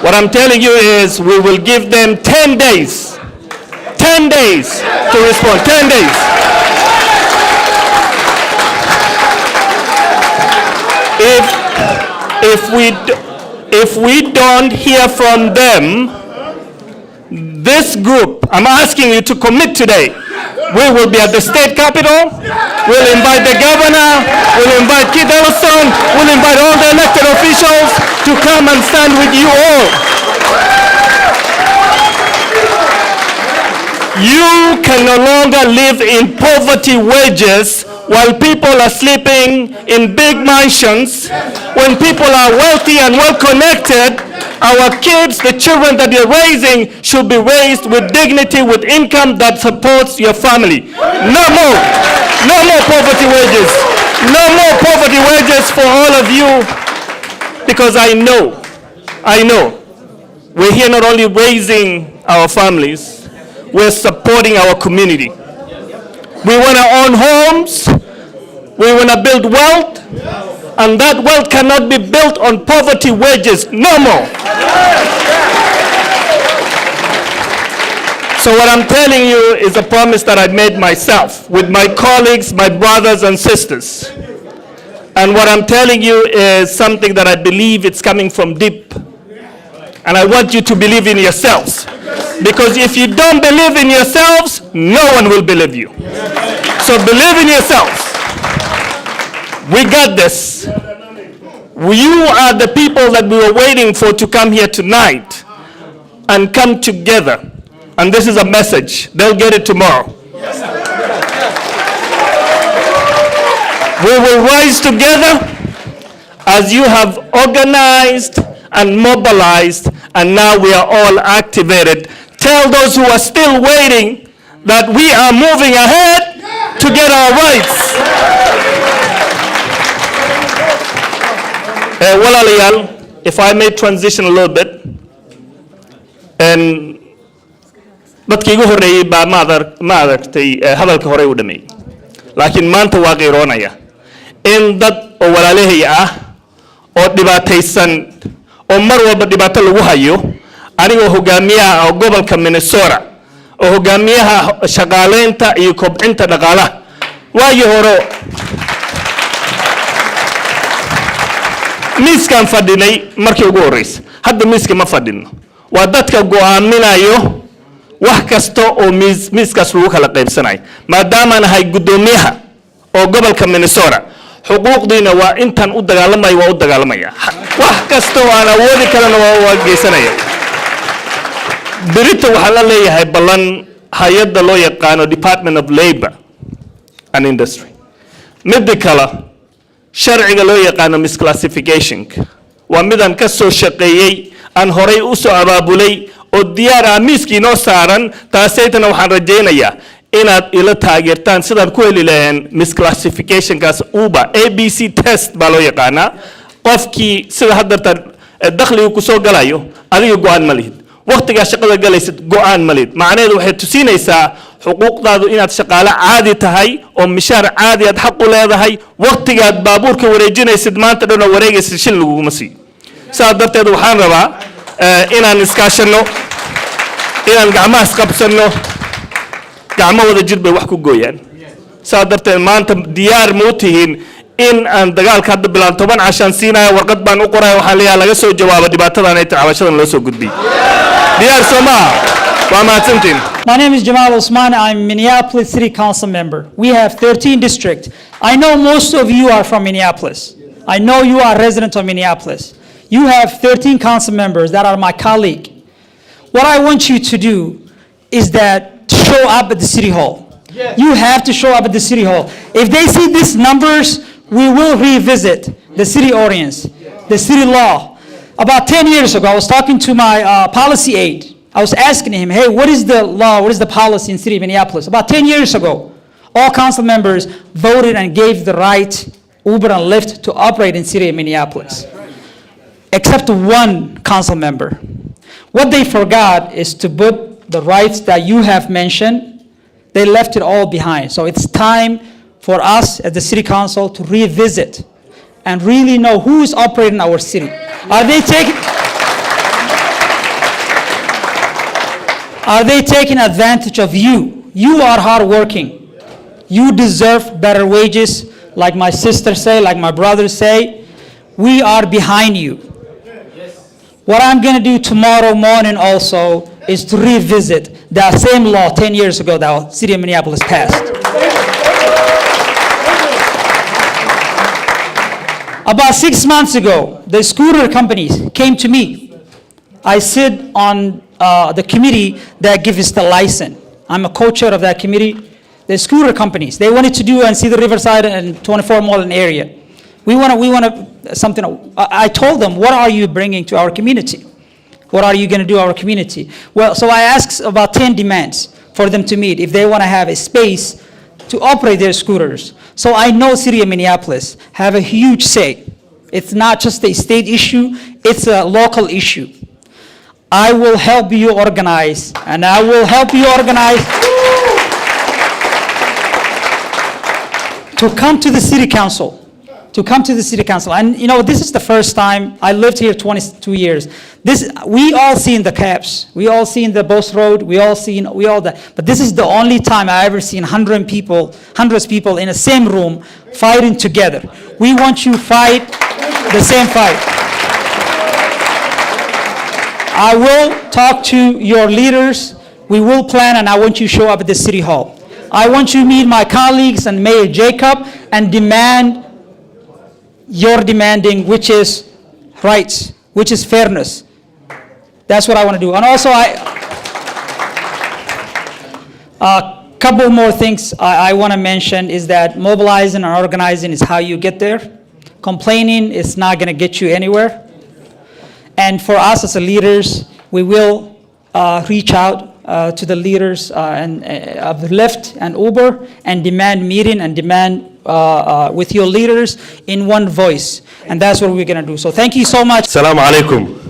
Speaker 10: What I'm telling you is we will give them 10 days. 10 days to respond. 10 days. If we don't hear from them, this group, I'm asking you to commit today. We will be at the state capitol. We'll invite the governor. We'll invite Keith Ellison. We'll invite all the elected officials to come and stand with you all. You can no longer live in poverty wages while people are sleeping in big mansions. When people are wealthy and well-connected, our kids, the children that you're raising, should be raised with dignity, with income that supports your family. No more. No more poverty wages. No more poverty wages for all of you. Because I know, we're here not only raising our families, we're supporting our community. We want to own homes. We want to build wealth. And that wealth cannot be built on poverty wages. No more. So what I'm telling you is a promise that I made myself with my colleagues, my brothers and sisters. And what I'm telling you is something that I believe it's coming from deep. And I want you to believe in yourselves. Because if you don't believe in yourselves, no one will believe you. So believe in yourselves. We got this. You are the people that we were waiting for to come here tonight and come together. And this is a message. They'll get it tomorrow. We will rise together as you have organized and mobilized, and now we are all activated. Tell those who are still waiting that we are moving ahead to get our rights. Walaliyal, if I may transition a little bit, and dadkii ugu horeeyay baa maaragtay hadalka hore u dhameeyay, laakiin maanta waa qeyroonaya in dad oo walaalahay ah oo dhibaataysan oo mar walba dhibaato lagu hayo, anigoo hogaamiyaha gobolka Minnesota oo hogaamiyaha shaqaaleynta iyo kobcinta dhaqaalaha waayii hore miiskan fadhinay markii ugu horeysay. Hadda miiska ma fadhino, waa dadka go'aaminayo wax kasta oo miiskaas lagu kala qaybsanayo. Maadaama nahay gudoomiyaha oo gobolka Minnesota, xuquuqdiina waa intan u dagaalamay waa u dagaalamaya. Wax kasta oo aan awoodi karana waa geysanaya. Berito waxaa la leeyahay ballan hay'adda loo yaqaano Department of Labor and Industry. Midda kale sharciga loo yaqaano misclassification waa midaan ka soo shaqeeyay aan horay u soo abaabulay oo diyaar ah miiskii noo saaran. Taasaytana waxaan rajaynayaa inaad ila taageertaan sidaan ku heli lahayn misclassificationkaas. Uber ABC test baa loo yaqaanaa. Qofkii sida hadda dakhliga ku soo galayo adiga go'aan ma lihid, waqtiga shaqada galaysid go'aan ma lihid. Macnaheedu waxay tusinaysaa xuquuqdaadu inaad shaqaale caadi tahay oo mishaar caadi aad xaq u leedahay. Waqtigaad baabuurka wareejinaysid maanta dhan oo wareegaysid shil laguma siiyo. Sidaa darteed waxaan rabaa inaan iskaashano, inaan gacmaha isqabsano. Gacmo wada jir bay wax ku gooyaan. Sidaa darteed maanta diyaar ma u tihiin in aan dagaalka hadda bilaan 10 cashaan siinaya, warqad baan u qoray, waxaan leeyahay laga soo jawaabo dhibaatadan ay taabashadan loo soo gudbiyay. Diyaar Soomaa.
Speaker 11: My name is Jamal Osman. I'm Minneapolis City Council member. We have 13 districts. I know most of you are from Minneapolis. I know you are residents of Minneapolis. You have 13 council members that are my colleague. What I want you to do is that show up at the city hall. Yes. You have to show up at the city hall. If they see these numbers, we will revisit the city audience. the city law. About 10 years ago, I was talking to my policy aide. I was asking him, hey, what is the law, what is the policy in the city of Minneapolis? About 10 years ago, all council members voted and gave the right Uber and Lyft to operate in the city of Minneapolis, except one council member. What they forgot is to put the rights that you have mentioned. They left it all behind. So it's time for us as the city council to revisit and really know who is operating our city. Are they taking advantage of you? You are hardworking. You deserve better wages, like my sisters say, like my brothers say. We are behind you. What I'm going to do tomorrow morning also is to revisit that same law 10 years ago that the city of Minneapolis passed. About 6 months ago, the scooter companies came to me. I sit on the committee that gives the license. I'm a co-chair of that committee. The scooter companies, they wanted to do and see the Riverside and 24 Mall area. We want something. I told them, what are you bringing to our community? What are you going to do our community? Well, so I asked about 10 demands for them to meet if they want to have a space to operate their scooters. So I know city of Minneapolis have a huge say. It's not just a state issue, it's a local issue. I will help you organize, and I will help you organize to come to the city council. And you know, this is the first time. I lived here 22 years. We all seen the cabs. We all seen the bus road. We all that. But this is the only time I ever seen hundreds of people in the same room fighting together. We want you to fight the same fight. I will talk to your leaders. We will plan, and I want you to show up at the city hall. I want you to meet my colleagues and Mayor Jacob and demand your demanding, which is rights, which is fairness. That's what I want to do. And also, a couple more things I want to mention is that mobilizing and organizing is how you get there. Complaining is not going to get you anywhere. And for us as leaders, we will reach out to the leaders of Lyft and Uber and demand meeting and demand with your leaders in one voice. And that's what we're going to do. So thank you so much.
Speaker 12: Assalamu alaikum.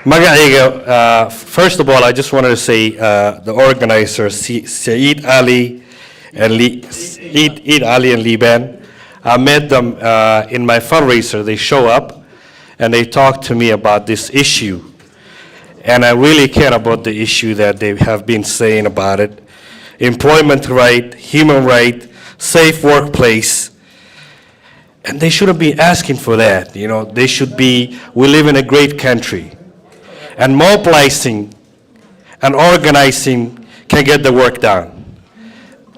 Speaker 12: Magacayga, first of all, I just wanted to say the organizers, Saeed Ali and Liban, I met them in my fundraiser. They show up and they talk to me about this issue. And I really care about the issue that they have been saying about it. Employment right, human right, safe workplace. And they shouldn't be asking for that. You know, they should be, we live in a great country. And mobilizing and organizing can get the work done.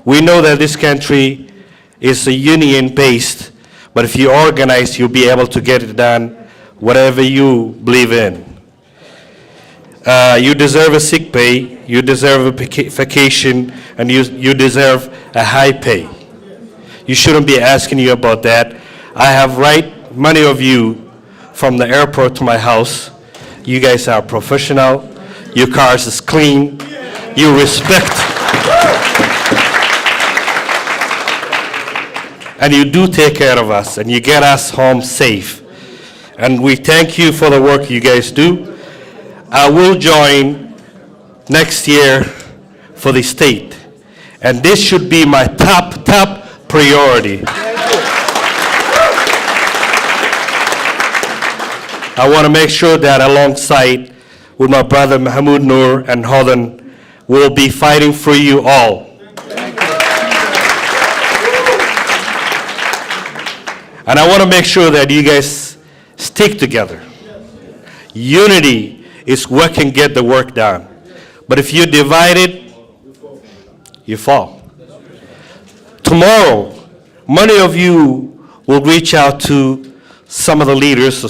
Speaker 12: We know that this country is a union-based, but if you organize, you'll be able to get it done, whatever you believe in. You deserve a sick pay, you deserve a vacation, and you deserve a high pay. You shouldn't be asking you about that. I have many of you from the airport to my house. You guys are professional. Your cars is clean. You respect. And you do take care of us, and you get us home safe. And we thank you for the work you guys do. I will join next year for the state. And this should be my top priority. I want to make sure that alongside with my brother Mahmoud Noor and Hodan, we'll be fighting for you all. And I want to make sure that you guys stick together. Unity is what can get the work done. But if you're divided, you fall. Tomorrow, many of you will reach out to some of the leaders or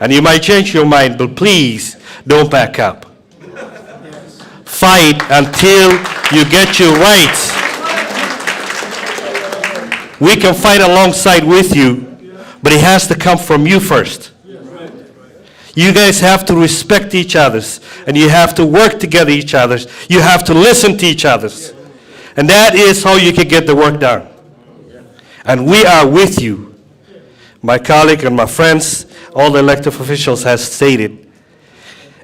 Speaker 12: and you might change your mind, but please don't back up. Fight until you get your rights. We can fight alongside with you, but it has to come from you first. You guys have to respect each other's, and you have to work together each other's. You have to listen to each other's. And that is how you can get the work done. And we are with you. My colleague and my friends, all the elected officials has stated.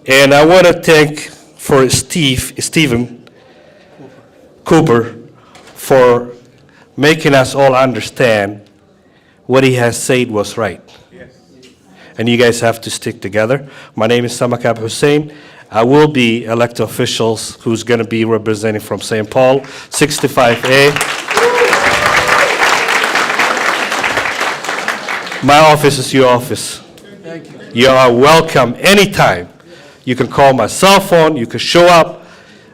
Speaker 12: And I want to thank for Stephen Cooper for making us all understand what he has said was right. And you guys have to stick together. My name is Samakab Hussein. I will be elected officials who's going to be representing from St. Paul, 65A. My office is your office. Thank you. You are welcome anytime. You can call my cell phone, you can show up,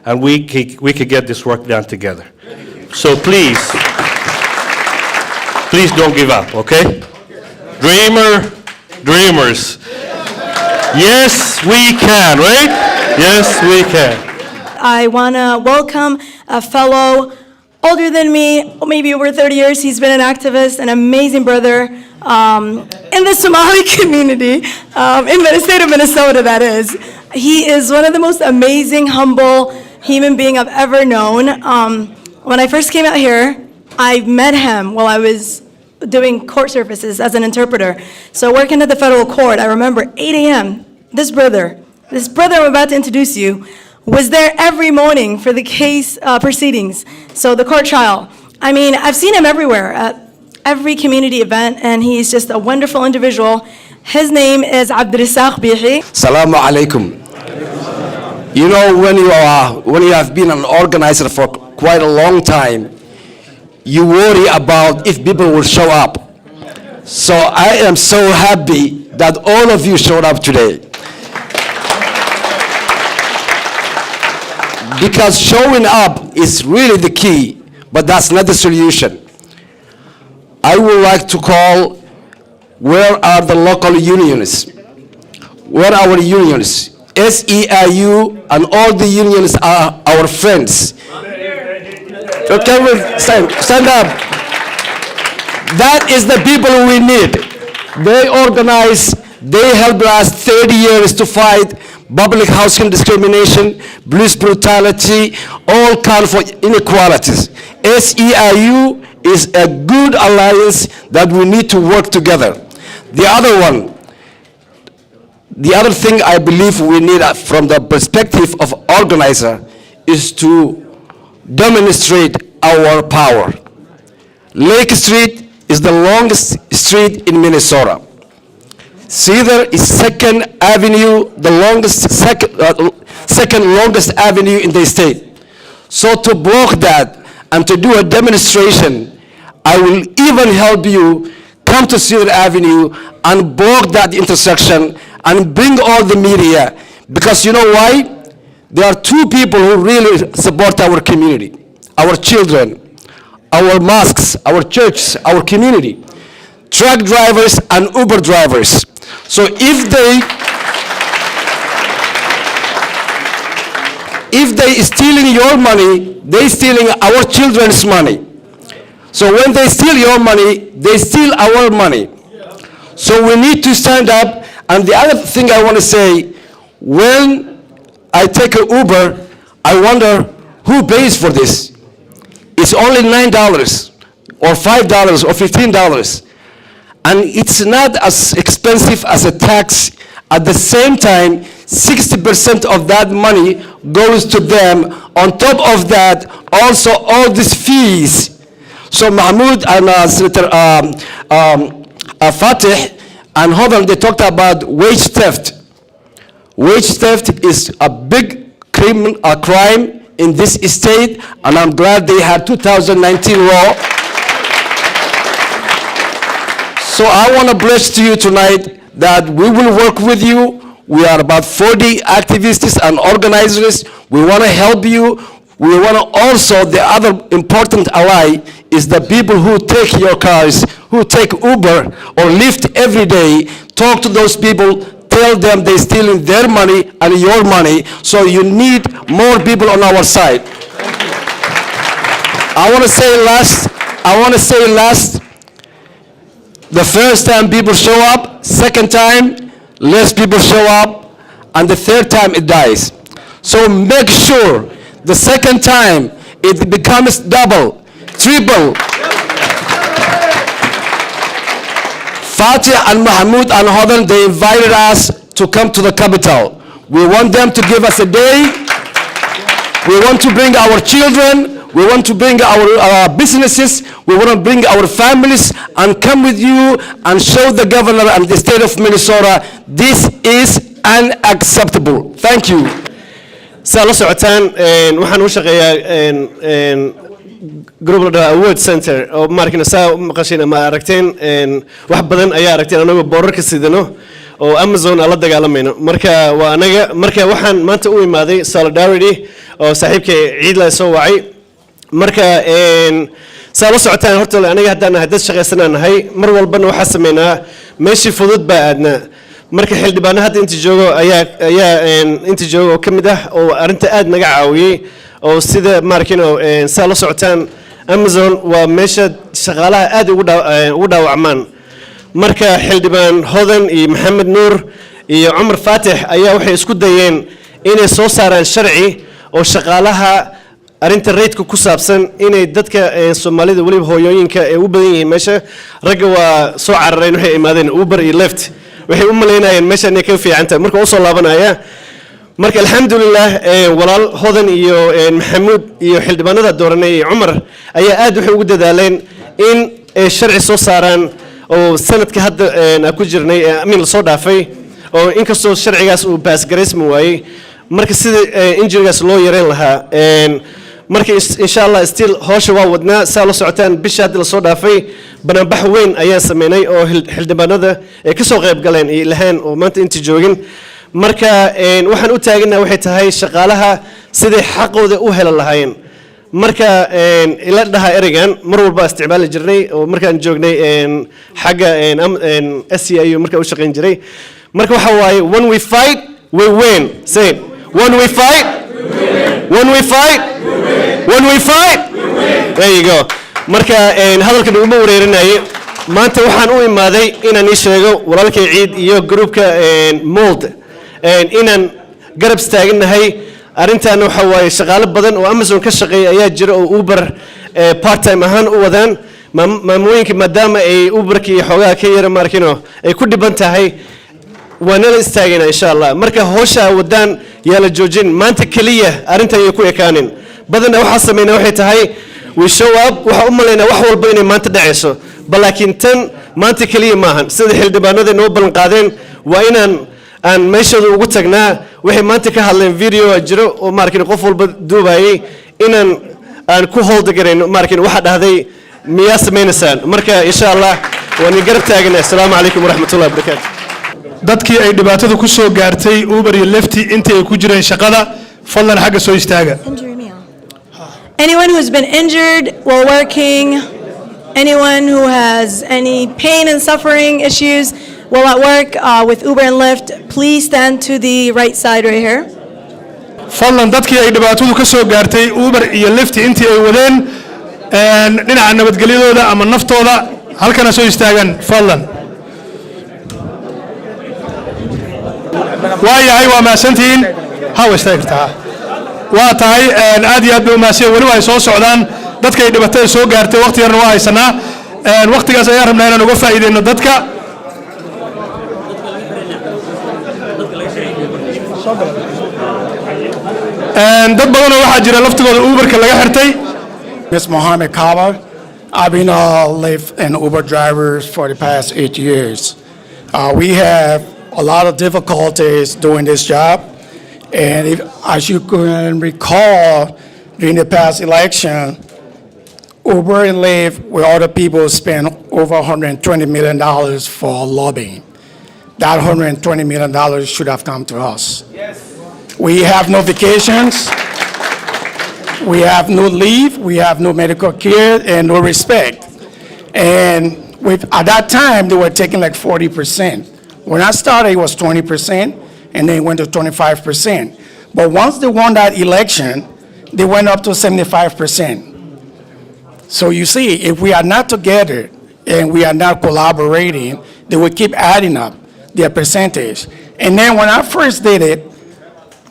Speaker 12: and we could get this work done together. So please don't give up, okay? Dreamers. Yes, we can, right? Yes, we can.
Speaker 4: I want to welcome a fellow older than me, maybe over 30 years. He's been an activist, an amazing brother in the Somali community, in the state of Minnesota, that is. He is one of the most amazing, humble human being I've ever known. When I first came out here, I met him while I was doing court services as an interpreter. So working at the federal court, I remember 8 a.m., this brother I'm about to introduce you, was there every morning for the case proceedings, so the court trial. I mean, I've seen him everywhere, at every community event, and he's just a wonderful individual. His name is Abdurrassaq Bihi.
Speaker 13: Salamu alaikum. You know, when you have been an organizer for quite a long time, you worry about if people will show up. So I am so happy that all of you showed up today. Because showing up is really the key, but that's not the solution. I would like to call, where are the local unions? Where are our unions? SEIU and all the unions are our friends. So can we stand up? That is the people we need. They organize, they helped us 30 years to fight public housing discrimination, police brutality, all kinds of inequalities. SEIU is a good alliance that we need to work together. The other thing I believe we need from the perspective of organizer is to demonstrate our power. Lake Street is the longest street in Minnesota. Cedar is Second Avenue, the second longest avenue in the state. So to block that and to do a demonstration, I will even help you come to Cedar Avenue and block that intersection and bring all the media. Because you know why? There are two people who really support our community, our children, our mosques, our churches, our community. Truck drivers and Uber drivers. So if they stealing your money, they stealing our children's money. So when they steal your money, they steal our money. So we need to stand up. And the other thing I want to say, when I take an Uber, I wonder who pays for this. It's only $9 or $5 or $15. And it's not as expensive as a tax. At the same time, 60% of that money goes to them. On top of that, also all these fees. So Mahmoud and Senator Fatih and Hodan, they talked about wage theft. Wage theft is a big crime in this state, and I'm glad they had 2019 law. So I want to bless to you tonight that we will work with you. We are about 40 activists and organizers. We want to help you. We want to also, the other important ally is the people who take your cars, who take Uber or Lyft every day. Talk to those people, tell them they're stealing their money and your money, so you need more people on our side. I want to say last, The first time people show up, second time less people show up, and the third time it dies. So make sure the second time it becomes double, triple. Fatih and Mahmoud and Hodan, they invited us to come to the capital. We want them to give us a day. We want to bring our children. We want to bring our businesses. We want to bring our families and come with you and show the governor and the state of Minnesota this is unacceptable. Thank you.
Speaker 14: saa la socotaan waxaan u shaqeeyaa group la dhahaa Award Center oo markina saa maqashin ama aragteen wax badan ayaa aragteen anagoo boorarka sidano oo Amazon ala dagaalamayno marka waxaan maanta u imaaday solidarity oo saaxiibkay ciid la soo wacay marka saa la socotaan horta aniga haddaan dad shaqeysanaanahay mar walbana waxaa sameynaa meeshii fudud baa aadnaa marka xildhibaano hadda inta joogo ayaa inta joogo oo kamid ah oo arinta aad naga caawiyay oo sida markino saa la socotaan Amazon waa meesha shaqaalaha aad ugu dhaawacmaan marka xildhibaan Hodan iyo Maxamed Nuur iyo Umar Fatih ayaa waxay isku dayeen inay soo saaraan sharci oo shaqaalaha arinta rate ku saabsan inay dadka Soomaalida waliba hooyooyinka ay u badan yihiin meesha ragga waa soo carareen waxay imaadeen Uber iyo Lyft waxay u maleynayeen meesha inay ka fiican tahay marka u soo laabanaya marka alxamdulillah walaal Hodan iyo Maxamuud iyo xildhibaanada dooranay iyo Umar ayaa aad waxay ugu dadaaleen in sharci soo saaraan oo sanadka hadda ku jirnay amin la soo dhaafay oo inkastoo sharcigaas uu baas gareysmo waayay marka sida injurigaas loo yareyn lahaa marka insha Allah still hoosha waa wadnaa saa la socotaan bisha hadda la soo dhaafay banaabax weyn ayaa sameynay oo xildhibaanada ay ka soo qayb galeen iyo lahayn oo maanta inta joogin marka waxaan u taaganahay waxay tahay shaqaalaha sidii xaqooda u heli lahaayeen marka ila dhaha erigan mar walba isticmaali jirnay oo markaan joognay xagga SCIU marka u shaqeyn jiray marka waxa waaye when we fight we win say it. When we fight when we fight when we fight there you go marka hadalkan ugu wareerinayay maanta waxaan u imaaday inaan ii sheego walaalkay ciid iyo groupka MULDA inaan garab istaaganahay arintan waxa waaye shaqaale badan oo Amazon ka shaqeeya ayaa jira oo Uber part time ahaan u wadaan maamooyinka maadaama ay Uberka iyo xogaha ka yara markino ay ku dhiban tahay waana la istaagina insha Allah marka hoosha wadaan yaa la joojin maanta kaliya arintan ay ku ekaanin badana waxa sameeyna waxay tahay we show up waxa u maleynaa wax walba inay maanta dhacayso balaakiin tan maanta kaliya maahan sida xildhibaanada noo ballan qaadeen waa inaan aan meeshooda ugu tagnaa waxay maanta ka hadleen video jiro oo markin qof walba duubayay inaan aan ku hold gareyno markin waxa dhahday miyaa sameynaysan marka insha Allah waan garab taagnaa assalaamu calaykum waraxmatullaahi wabarakaatuh
Speaker 1: dadkii ay dhibaatada ku soo gaartay Uber iyo Lyft intii ay ku jireen shaqada fadlan xagga soo istaaga
Speaker 4: Anyone who's been injured while working, anyone who has any pain and suffering issues while at work with Uber and Lyft, please stand to the right side right here.
Speaker 1: fadlan dadkii ay dhibaatadu ka soo gaartay Uber iyo Lyft intii ay wadeen dhinaca nabadgelyadooda ama naftooda halkana soo istaagan fadlan waayahay waa maasantiin hawa istaagtaa waa tahay aad iyo aad bay u maasiyeen weli ay soo socdaan dadka ay dhibaatada soo gaartay waqti yarna waa haysanaa waqtigaas ayaan rabnaa inaan uga faa'iideyno dadka dad badanoo waxaa jira laftigooda Uberka laga xirtay
Speaker 15: Ms. Mohammed Kaba. I've been a Lyft and Uber drivers for the past 8 years. We have a lot of difficulties doing this job. And as you can recall, during the past election, Uber and Lyft, with other people, spent over $120 million for lobbying. That $120 million should have come to us. Yes. We have no vacations. We have no leave. We have no medical care and no respect. And at that time, they were taking like 40%. When I started, it was 20%, and then it went to 25%. But once they won that election, they went up to 75%. So you see, if we are not together, and we are not collaborating, they will keep adding up their percentage. And then when I first did it,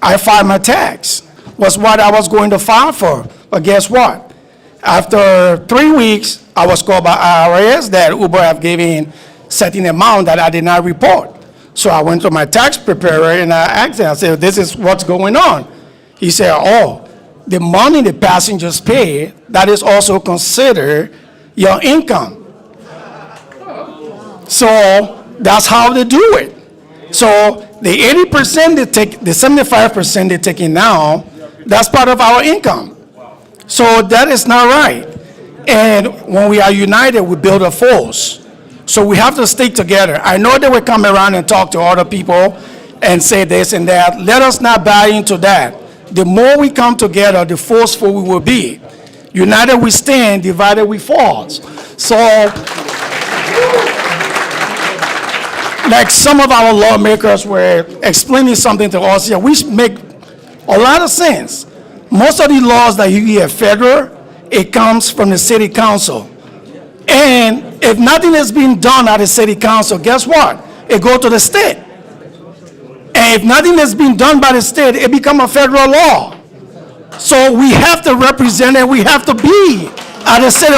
Speaker 15: I filed my tax, was what I was going to file for. But guess what? After 3 weeks, I was called by IRS that Uber have given certain amount that I did not report. So I went to my tax preparer and I asked him, I said, this is what's going on. He said, oh, the money the passengers pay, that is also considered your income. So that's how they do it. So the 80% they take, the 75% they're taking now, that's part of our income. So that is not right. And when we are united, we build a force. So we have to stick together. I know they will come around and talk to other people and say this and that. Let us not buy into that. The more we come together, the forceful we will be. United we stand, divided we fall. So, like some of our lawmakers were explaining something to us here, which make a lot of sense. Most of the laws that you hear federal, it comes from the city council. And if nothing is being done at the city council, guess what? It goes to the state. And if nothing is being done by the state, it becomes a federal law. So we have to represent it, we have to be at the city